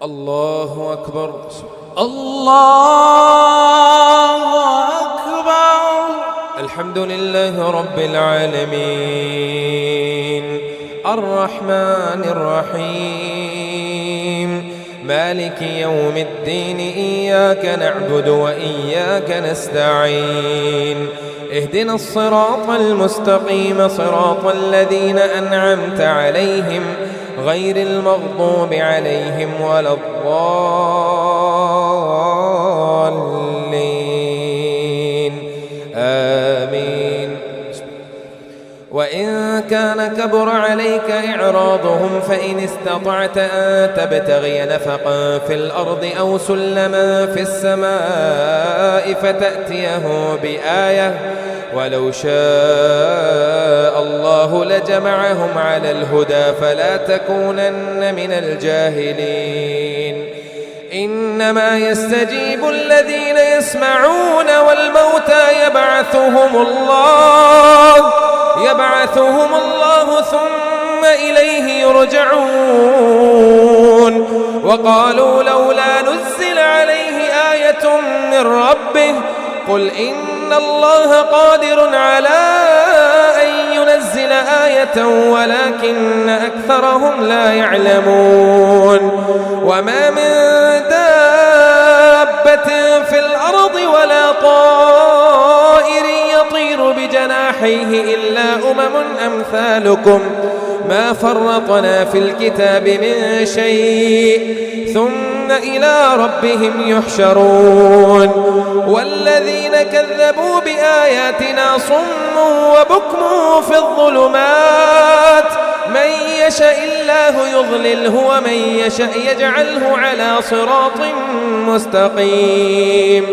الله أكبر. الله أكبر. الحمد لله رب العالمين الرحمن الرحيم مالك يوم الدين إياك نعبد وإياك نستعين اهدنا الصراط المستقيم صراط الذين أنعمت عليهم غير المغضوب عليهم ولا الضالين آمين. وإن كان كبر عليك إعراضهم فإن استطعت أن تبتغي نفقا في الأرض أو سلما في السماء فتأتيه بآية ولو شاء الله لجمعهم على الهدى فلا تكونن من الجاهلين إنما يستجيب الذين يسمعون والموتى يبعثهم الله ثم إليه يرجعون وقالوا لولا نزل عليه آية من ربه قل إن الله قادر على أن ينزل آية ولكن أكثرهم لا يعلمون وما من دابة في الأرض ولا طائر يطير بجناحيه إلا أمثالكم ما فرطنا في الكتاب من شيء ثم إلى ربهم يحشرون والذين كذبوا بآياتنا صم وبكم في الظلمات من يشاء الله يضلله ومن يشاء يجعله على صراط مستقيم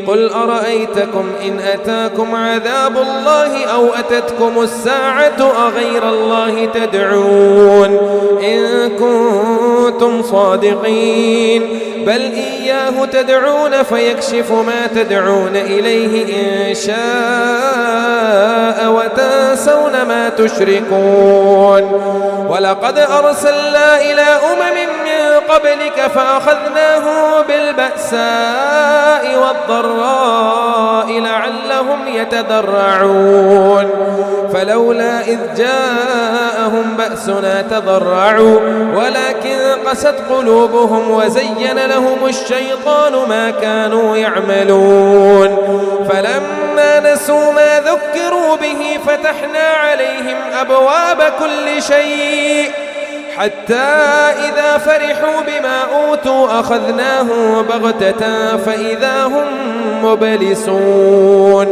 قل أرأيتكم إن أتاكم عذاب الله أو أتتكم الساعة أغير الله تدعون إن كنتم صادقين بل إياه تدعون فيكشف ما تدعون إليه إن شاء وتنسون ما تشركون ولقد أرسلنا إلى من قبلك فأخذناهم بالبأساء والضراء لعلهم يتضرعون فلولا إذ جاءهم بأسنا تضرعوا ولكن قست قلوبهم وزين لهم الشيطان ما كانوا يعملون فلما نسوا ما ذكروا به فتحنا عليهم أبواب كل شيء حتى إذا فرحوا بما أوتوا أخذناهم بغتة فإذا هم مبلسون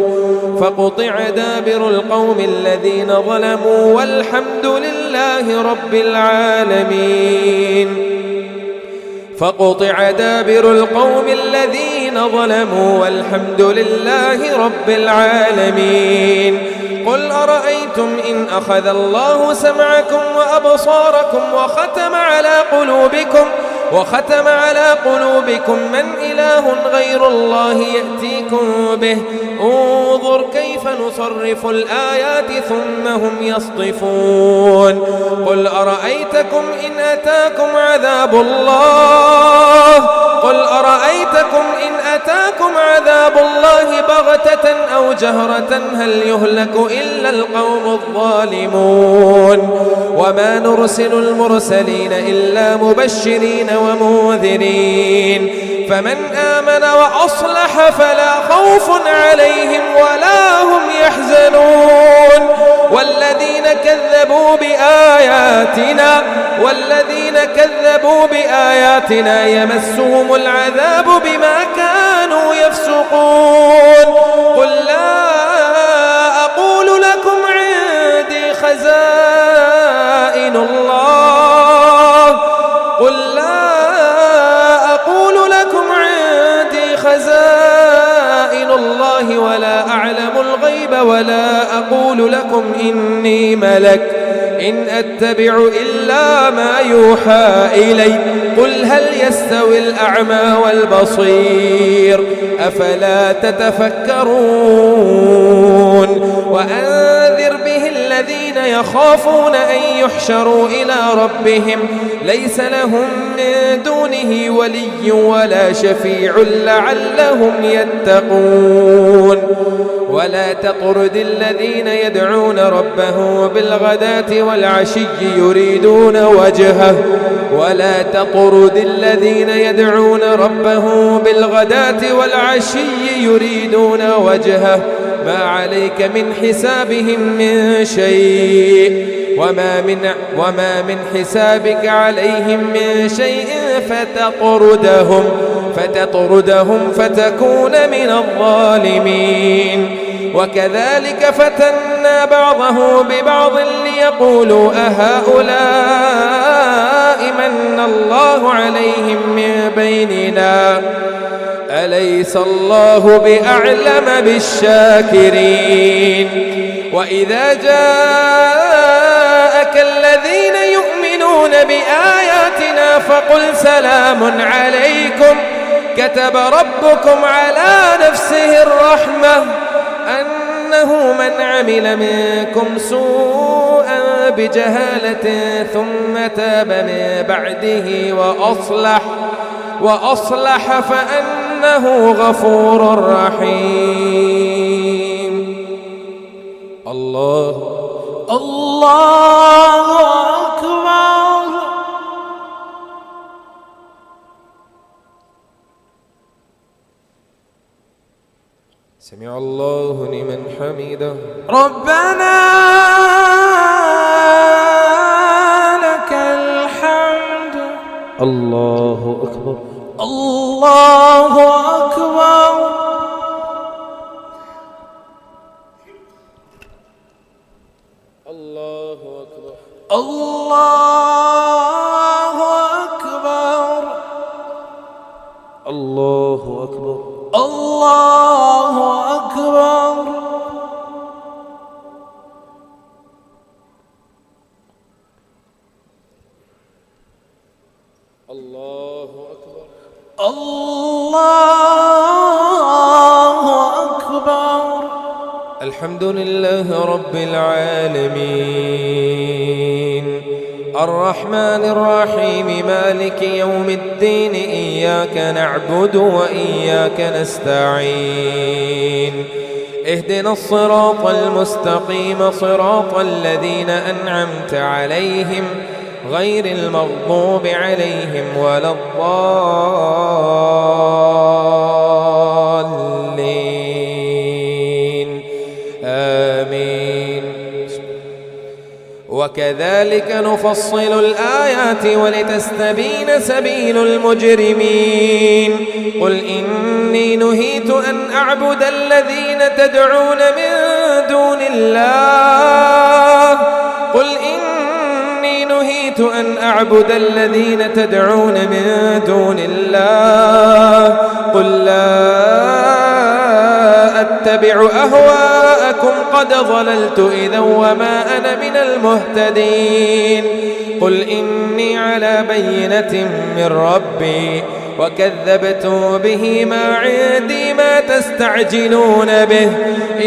فقطع دابر القوم الذين ظلموا والحمد لله رب العالمين فقطع دابر القوم الذين ظلموا والحمد لله رب العالمين قل أرأيتم إن أخذ الله سمعكم وأبصاركم وختم على قلوبكم من إله غير الله يأتيكم به انظر كيف نصرف الآيات ثم هم يصطفون قل أرأيتكم إن أتاكم عذاب الله بغتة أو جهرة هل يهلك إلا القوم الظالمون وما نرسل المرسلين إلا مبشرين ومنذرين فمن آمن وأصلح فلا خوف عليهم ولا هم يحزنون والذين كذبوا بآياتنا يمسهم العذاب بما كانوا يفسقون قل لا أقول لكم عندي خزائن الله ولا أعلم الغيب ولا أقول لكم إني ملك إن أتبع إلا ما يوحى إلي قل هل يستوي الأعمى والبصير أفلا تتفكرون وأنذر به الذين يخافون أن يحشروا إلى ربهم ليس لهم من دونه ولي ولا شفيع لعلهم يتقون ولا تطرد الذين يدعون ربهم بالغداة والعشي يريدون وجهه ما عليك من حسابهم من شيء وما من حسابك عليهم من شيء فتطردهم فتكون من الظالمين وكذلك فتنا بعضه ببعض يقولوا أهؤلاء من الله عليهم من بيننا أليس الله بأعلم بالشاكرين. وإذا جاءك الذين يؤمنون بآياتنا فقل سلام عليكم كتب ربكم على نفسه الرحمة أنه من عمل منكم سوءا بجهالة ثم تاب من بعده وأصلح فأنه غفور رحيم. الله أكبر. سمع الله لمن حمده. ربنا لك الحمد. الله أكبر. الله أكبر. الله أكبر. الله أكبر. الله أكبر. الله أكبر. الله أكبر. الله أكبر. الحمد لله رب العالمين الرحمن الرحيم مالك يوم الدين إياك نعبد وإياك نستعين اهدنا الصراط المستقيم صراط الذين أنعمت عليهم غير المغضوب عليهم ولا الضالين آمين. وكذلك نفصل الآيات ولتستبين سبيل المجرمين. قل إني نهيت أن أعبد الذين تدعون من دون الله أن أعبد الذين تدعون من دون الله قل لا أتبع أهواءكم قد ضللت إذا وما أنا من المهتدين. قل إني على بينة من ربي وكذبتم به ما عندي ما تستعجلون به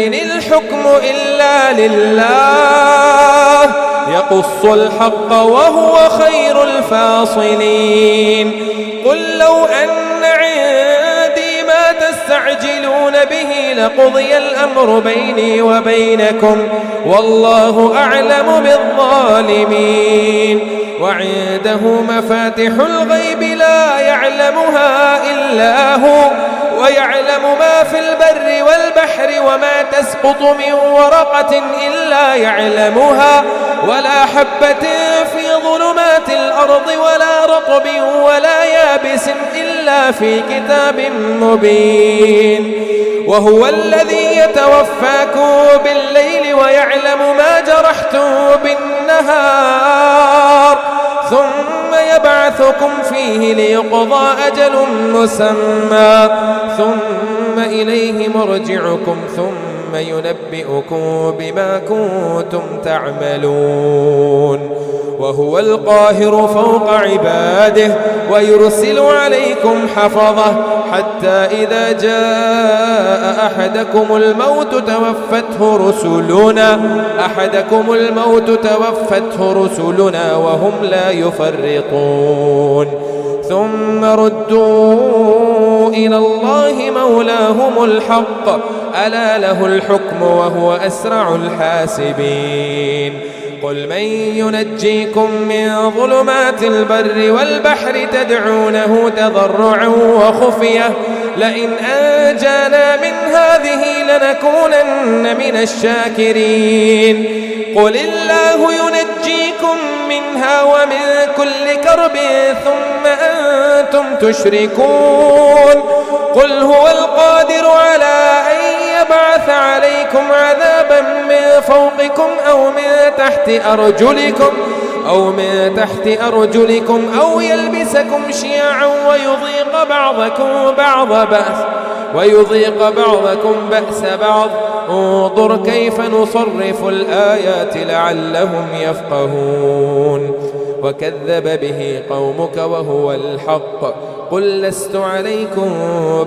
إن الحكم إلا لله يقص الحق وهو خير الفاصلين. قل لو أن عندي ما تستعجلون به لقضي الأمر بيني وبينكم والله أعلم بالظالمين. وعنده مفاتح الغيب لا يعلمها إلا هو ويعلم ما في البر والبحر وما تسقط من ورقة إلا يعلمها ولا حبة في ظلمات الأرض ولا رطب ولا يابس إلا في كتاب مبين. وهو الذي يتوفاكم بالليل ويعلم ما جرحتم بالنهار ثم يبعثكم فيه ليقضى أجل مسمى ثم إليه مرجعكم ثم ينبئكم بما كنتم تعملون. وهو القاهر فوق عباده ويرسل عليكم حفظه حتى إذا جاء أحدكم الموت توفته رسلنا وهم لا يفرطون. ثم ردوا إلى الله مولاهم الحق ألا له الحكم وهو أسرع الحاسبين. قل من ينجيكم من ظلمات البر والبحر تدعونه تضرعا وخفية لئن أنجانا من هذه لنكونن من الشاكرين. قل الله ينجيكم منها ومن كل كرب ثم أنتم تشركون. قل هو القادر على أن بعث عليكم عذابا من فوقكم أو من تحت أرجلكم أو يلبسكم شيعا ويذيق بعضكم بأس بعض. انظر كيف نصرف الآيات لعلهم يفقهون. وكذب به قومك وهو الحق قل لست عليكم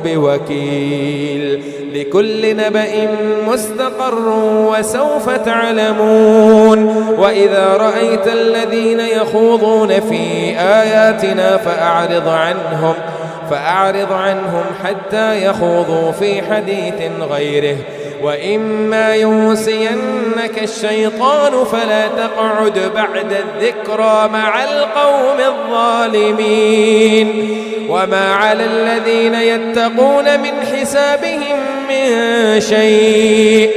بوكيل. لكل نبأ مستقر وسوف تعلمون. وإذا رأيت الذين يخوضون في آياتنا فأعرض عنهم حتى يخوضوا في حديث غيره. وإما ينسينك الشيطان فلا تقعد بعد الذكرى مع القوم الظالمين. وما على الذين يتقون من حسابهم من شيء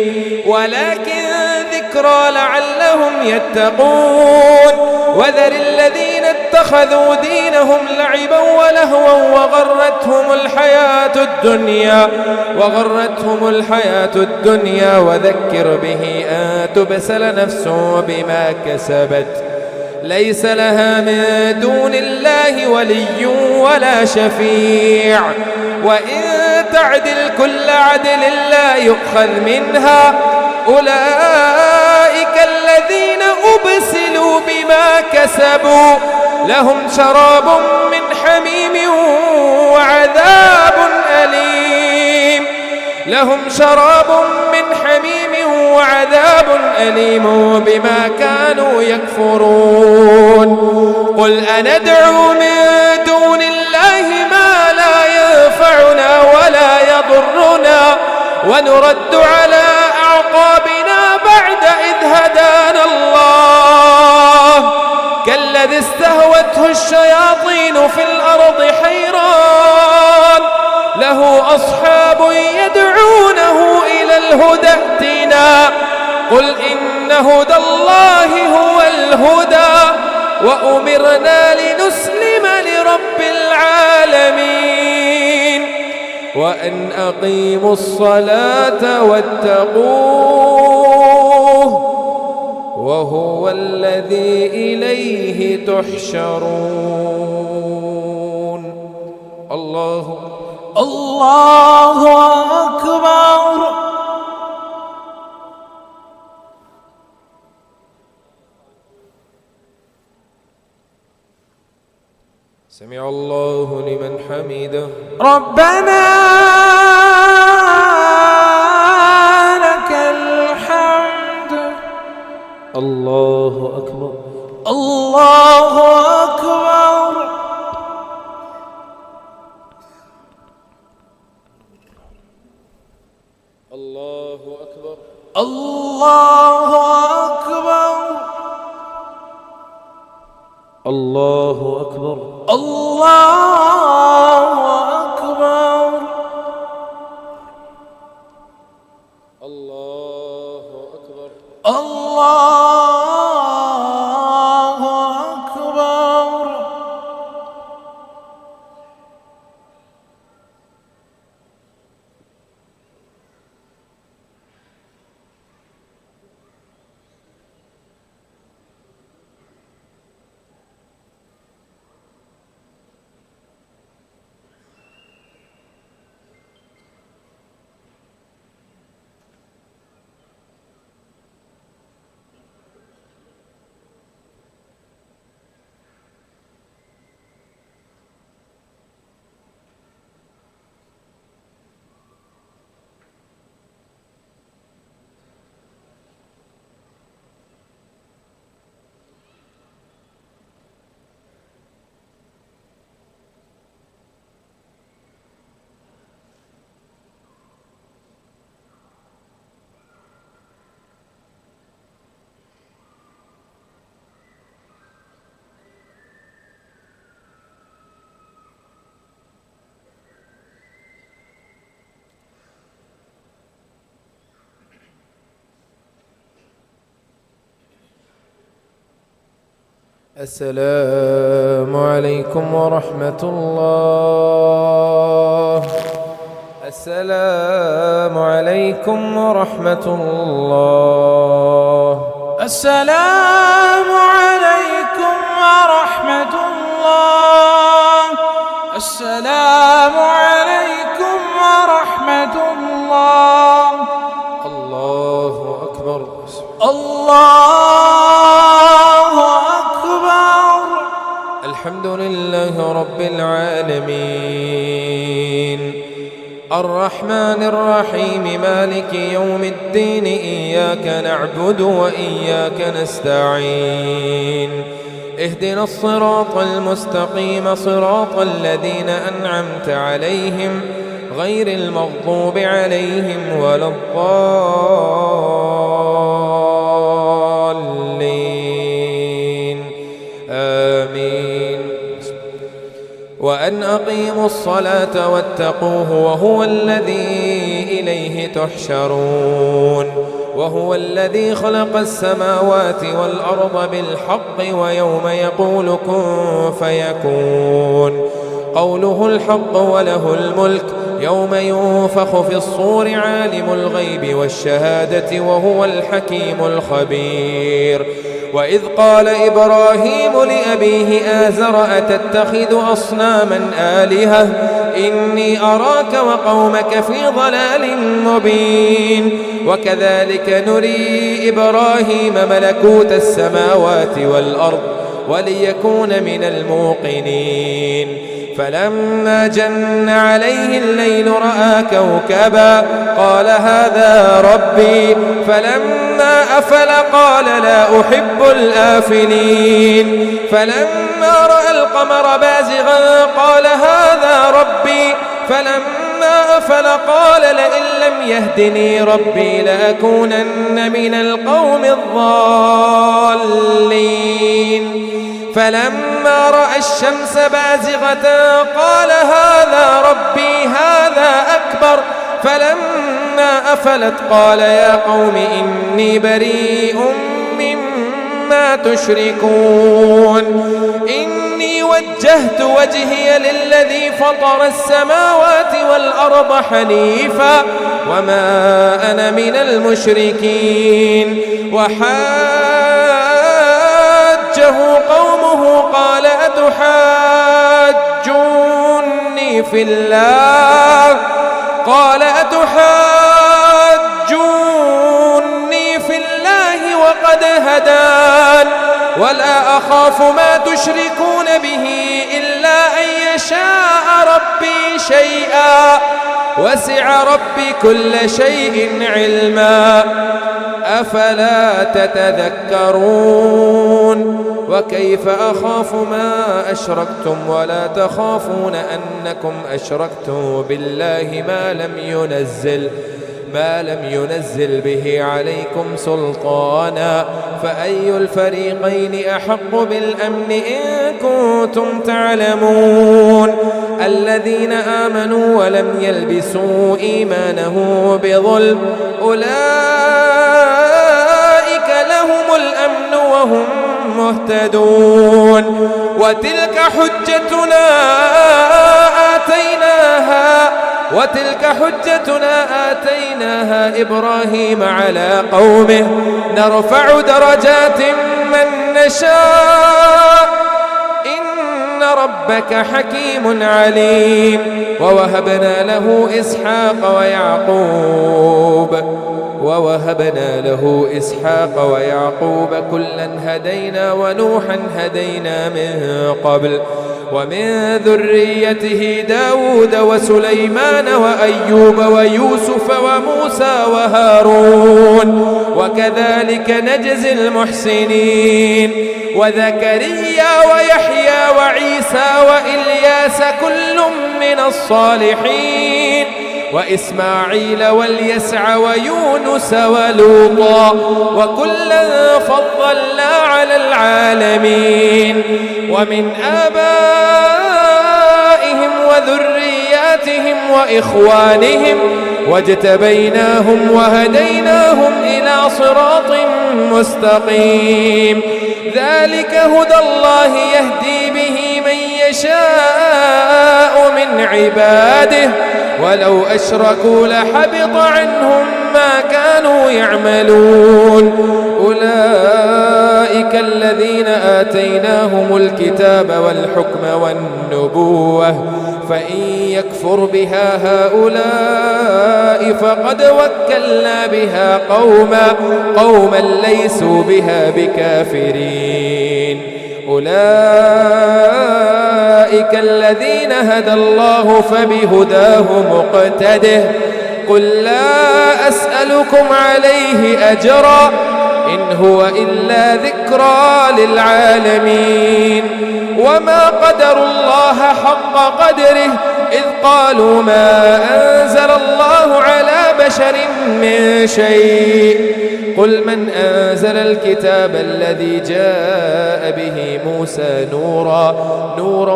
ولكن ذكرى لعلهم يتقون. وذر الذين اتخذوا دينهم لعبا ولهوا وغرتهم الحياة الدنيا وذكر به أن تبسل نفس بما كسبت ليس لها من دون الله ولي ولا شفيع. وإن تعدل كل عدل لا يؤخذ منها. أولئك الذين أبسلوا بما كسبوا لهم شراب من حميم وعذاب أليم بما كانوا يكفرون. قل أندعو من دون الله ما لا ينفعنا ولا يضرنا ونرد على أعقابنا بعد إذ هدانا الله كالذي استهوته الشياطين في الأرض حيران له أصحاب يدعونه إلى الهدى ائتنا. قل إن هدى الله هو الهدى وأمرنا لنسلم لرب العالمين وأن أقيموا الصلاة واتقوه وهو الذي إليه تحشرون. الله أكبر. سمع الله لمن حمده. ربنا لك الحمد. الله أكبر. الله أكبر. الله أكبر. الله أكبر. الله أكبر. الله أكبر. الله أكبر. الله أكبر. السلام عليكم ورحمة الله. السلام عليكم عليكم ورحمة الله. السلام عليكم ورحمة الله. السلام عليكم ورحمة الله. الله أكبر. الله أكبر. الحمد لله رب العالمين الرحمن الرحيم مالك يوم الدين إياك نعبد وإياك نستعين اهدنا الصراط المستقيم صراط الذين أنعمت عليهم غير المغضوب عليهم ولا الضالين آمين. وأن أقيموا الصلاة واتقوه وهو الذي إليه تحشرون وهو الذي خلق السماوات والأرض بالحق ويوم يقول كن فيكون قوله الحق وله الملك يوم ينفخ في الصور عالم الغيب والشهادة وهو الحكيم الخبير. وإذ قال إبراهيم لأبيه آزر أتتخذ أصناما آلهة إني أراك وقومك في ضلال مبين. وكذلك نري إبراهيم ملكوت السماوات والأرض وليكون من الموقنين. فلما جن عليه الليل رأى كوكبا قال هذا ربي فلما أفل قال لا أحب الآفلين. فلما رأى القمر بازغا قال هذا ربي فلما أفل قال لئن لم يهدني ربي لأكونن من القوم الضالين. فلما رأى الشمس بازغة قال هذا ربي هذا أكبر فلما أفلت قال يا قوم إني بريء مما تشركون إني وجهت وجهي للذي فطر السماوات والأرض حنيفا وما أنا من المشركين. وحاجه قومه قال أتحاجوني في الله وقد هدان ولا أخاف ما تشركون به إلا أن يشاء ربي شيئا وسع ربي كل شيء علما أفلا تتذكرون. وكيف أخاف ما أشركتم ولا تخافون أنكم أشركتم بالله ما لم ينزل به عليكم سلطانا فأي الفريقين أحق بالأمن إن كنتم تعلمون. الذين آمنوا ولم يلبسوا إيمانهم بظلم أولئك لهم الأمن وهم مهتدون. وتلك حجتنا آتيناها إبراهيم على قومه نرفع درجات من نشاء إن ربك حكيم عليم. ووهبنا له إسحاق ويعقوب كلا هدينا ونوحا هدينا من قبل ومن ذريته داود وسليمان وأيوب ويوسف وموسى وهارون وكذلك نجزي المحسنين. وزكريا ويحيى وعيسى وإلياس كل من الصالحين وإسماعيل واليسع ويونس ولوطا وكلا فضلنا على العالمين. ومن آبائهم وذرياتهم وإخوانهم واجتبيناهم وهديناهم إلى صراط مستقيم. ذلك هدى الله يهدي به من يشاء من عباده ولو أشركوا لحبط عنهم ما كانوا يعملون أولئك الذين آتيناهم الكتاب والحكم والنبوة فإن يكفر بها هؤلاء فقد وكلنا بها قوما ليسوا بها بكافرين أولئك الذين هدى الله فبهداه مقتده قل لا أسألكم عليه أجرا إن هو إلا ذكرى للعالمين وما قدروا الله حق قدره إذ قالوا ما أنزل الله على بشر من شيء قل من أنزل الكتاب الذي جاء به موسى نورا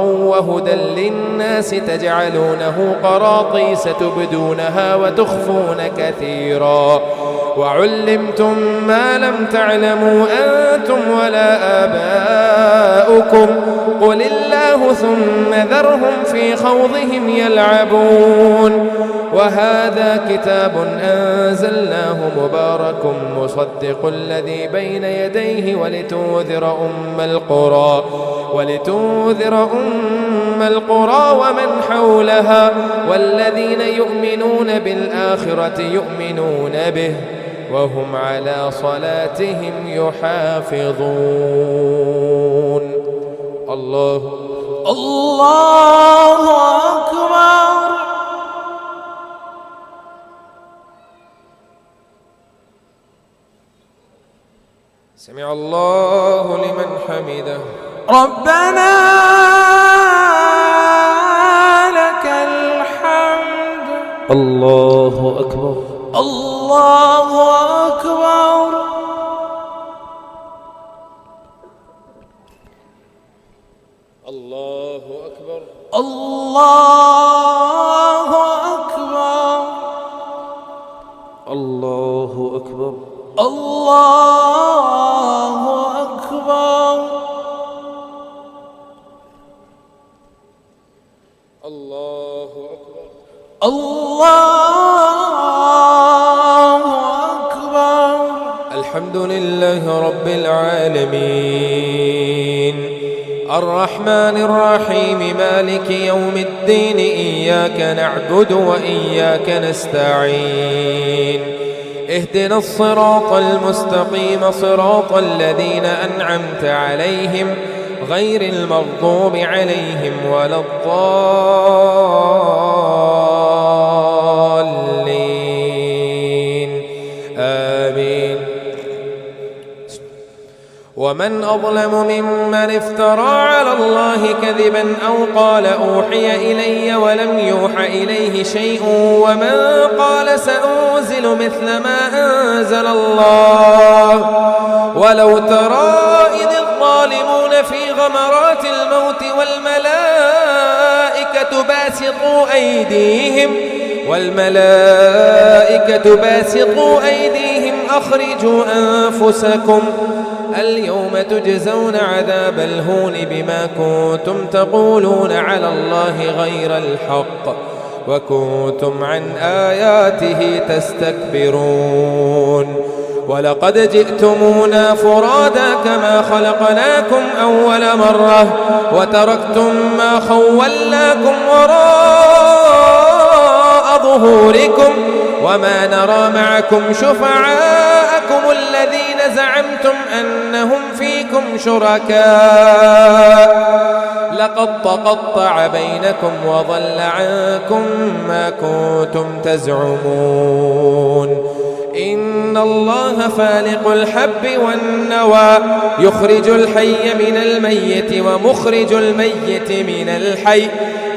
وهدى للناس تجعلونه قراطيس تبدونها وتخفون كثيرا وعلمتم ما لم تعلموا أنتم ولا آباؤكم قل الله ثم ذرهم في خوضهم يلعبون وهذا كتاب أنزلناه مبارك مصدق الذي بين يديه ولتنذر أم القرى ومن حولها والذين يؤمنون بالآخرة يؤمنون به وهم على صلاتهم يحافظون الله أكبر. سمع الله لمن حمده ربنا لك الحمد. الله أكبر. الله أكبر. الله أكبر. الله أكبر. الله أكبر. الله أكبر. الله أكبر. الله أكبر. الحمد لله رب العالمين الرحمن الرحيم مالك يوم الدين إياك نعبد وإياك نستعين اهدنا الصراط المستقيم صراط الذين أنعمت عليهم غير المغضوب عليهم ولا الضالين آمين. ومن أظلم ممن افترى على الله كذبا أو قال أوحي إلي ولم يوح إليه شيء ومن قال سأنزل مثل ما أنزل الله ولو ترى إذ الظالمون في غمرات الموت والملائكة باسطوا أيديهم أخرجوا أنفسكم اليوم تجزون عذاب الهون بما كنتم تقولون على الله غير الحق وكنتم عن آياته تستكبرون ولقد جئتمونا فرادا كما خلقناكم أول مرة وتركتم ما خولناكم وراء ظهوركم وما نرى معكم شفعاءكم الذين زعمتم أنهم فيكم شركاء لقد تقطع بينكم وضل عنكم ما كنتم تزعمون إن الله فالق الحب والنوى يخرج الحي من الميت ومخرج الميت من الحي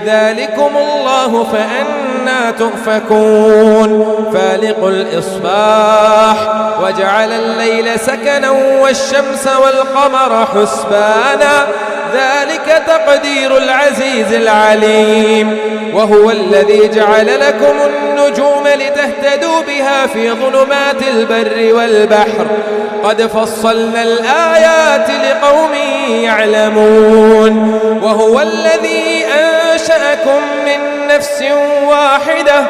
ذلكم الله فأنى تؤفكون فالق الإصباح وجعل الليل سكنا والشمس والقمر حسبانا ذلك تقدير العزيز العليم وهو الذي جعل لكم النجوم لتهتدوا بها في ظلمات البر والبحر قد فصلنا الآيات لقوم يعلمون وهو الذي أنشأكم من نفس واحدة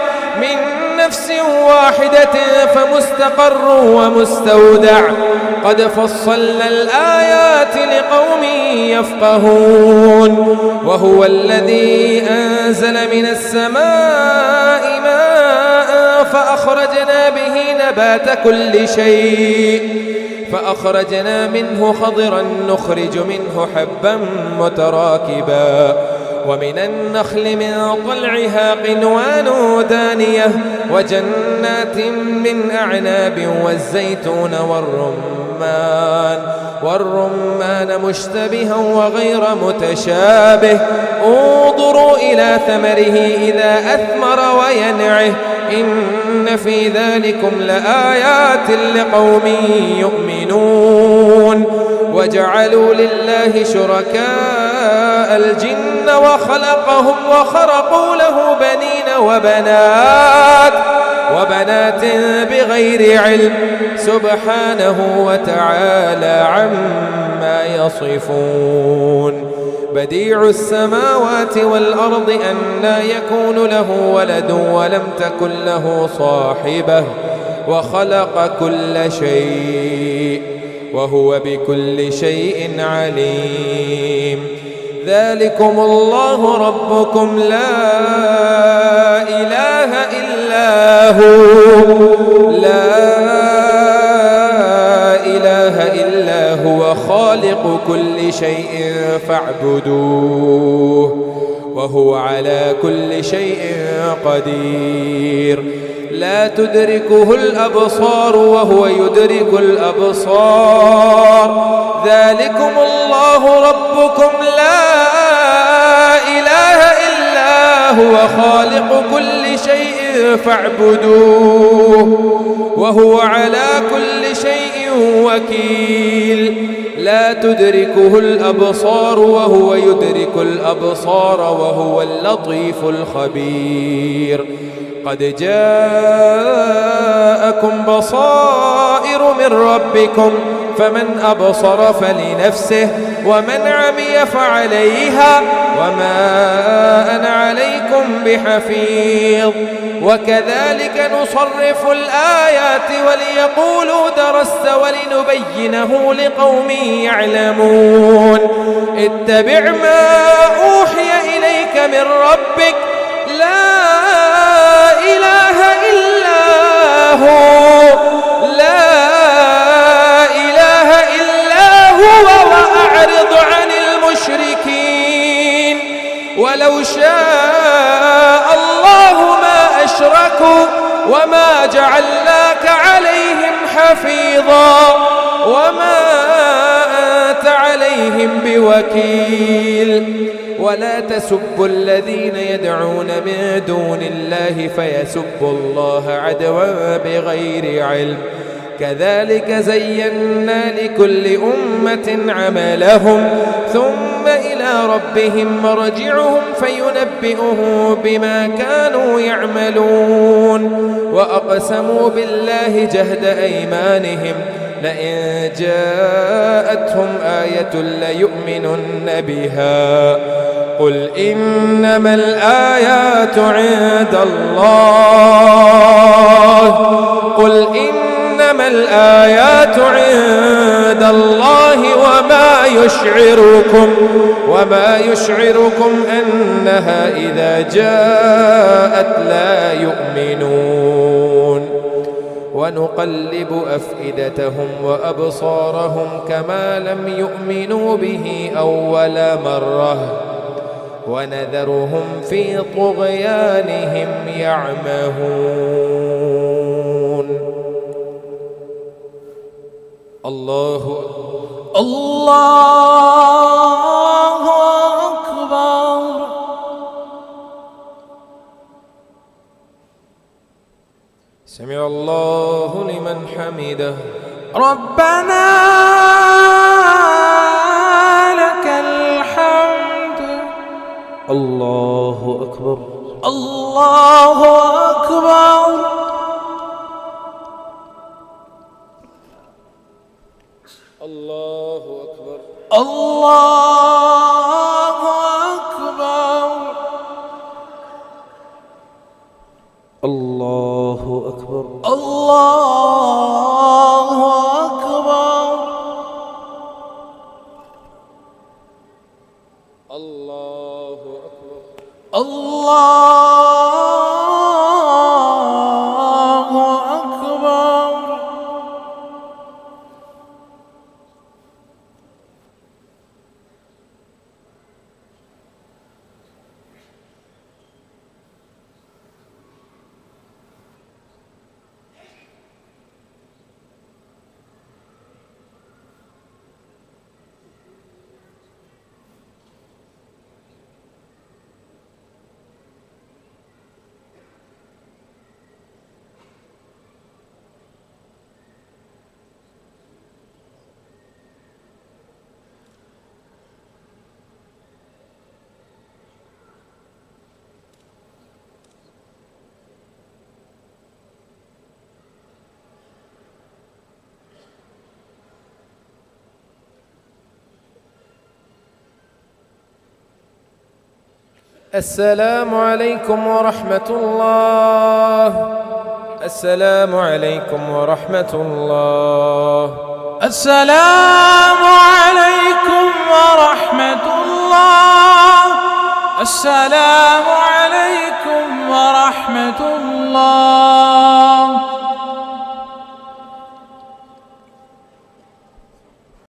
فمستقر ومستودع قد فصلنا الآيات لقوم يفقهون وهو الذي أنزل من السماء ماء فأخرجنا به نبات كل شيء فأخرجنا منه خضرا نخرج منه حبا متراكبا ومن النخل من طلعها قنوان دانية وجنات من أعناب والزيتون والرمان مشتبها وغير متشابه انظروا إلى ثمره إذا أثمر وينعه إن في ذلكم لآيات لقوم يؤمنون وجعلوا لله شركاء الجن وخلقهم وخرقوا له بنين وبنات بغير علم سبحانه وتعالى عما يصفون بديع السماوات والأرض أنى يكون له ولد ولم تكن له صاحبة وخلق كل شيء وهو بكل شيء عليم ذلكم الله ربكم لا إله إلا هو خالق كل شيء فاعبدوه وهو على كل شيء قدير لا تدركه الأبصار وهو يدرك الأبصار ذلكم الله ربكم لا إله إلا هو خالق كل شيء فاعبدوه وهو على كل شيء وكيل لا تدركه الأبصار وهو يدرك الأبصار وهو اللطيف الخبير قد جاءكم بصائر من ربكم فمن أبصر فلنفسه ومن عمي فعليها وما أنا عليكم بحفيظ وكذلك نصرف الآيات وليقولوا درست ولنبينه لقوم يعلمون اتبع ما أوحي إليك من ربك لا إله إلا هو وأعرض عن المشركين ولو شاء الله ما أشركوا وما جعلناك عليهم حفيظا وما أنت عليهم بوكيل ولا تسبوا الذين يدعون من دون الله فيسبوا الله عدوا بغير علم كذلك زينا لكل أمة عملهم ثم إلى ربهم مرجعهم فينبئهم بما كانوا يعملون وأقسموا بالله جهد أيمانهم لئن جاءتهم آية ليؤمنن بها قل إنما الآيات عند الله وما يشعركم أنها إذا جاءت لا يؤمنون ونقلب أفئدتهم وأبصارهم كما لم يؤمنوا به أول مرة ونذرهم في طغيانهم يعمهون الله أكبر سمع الله لمن حمده ربنا لك الحمد الله أكبر الله أكبر الله أكبر. الله أكبر. الله أكبر. الله أكبر. الله أكبر. السلام عليكم ورحمة الله. السلام عليكم ورحمة الله. السلام عليكم ورحمة الله. السلام عليكم ورحمة الله.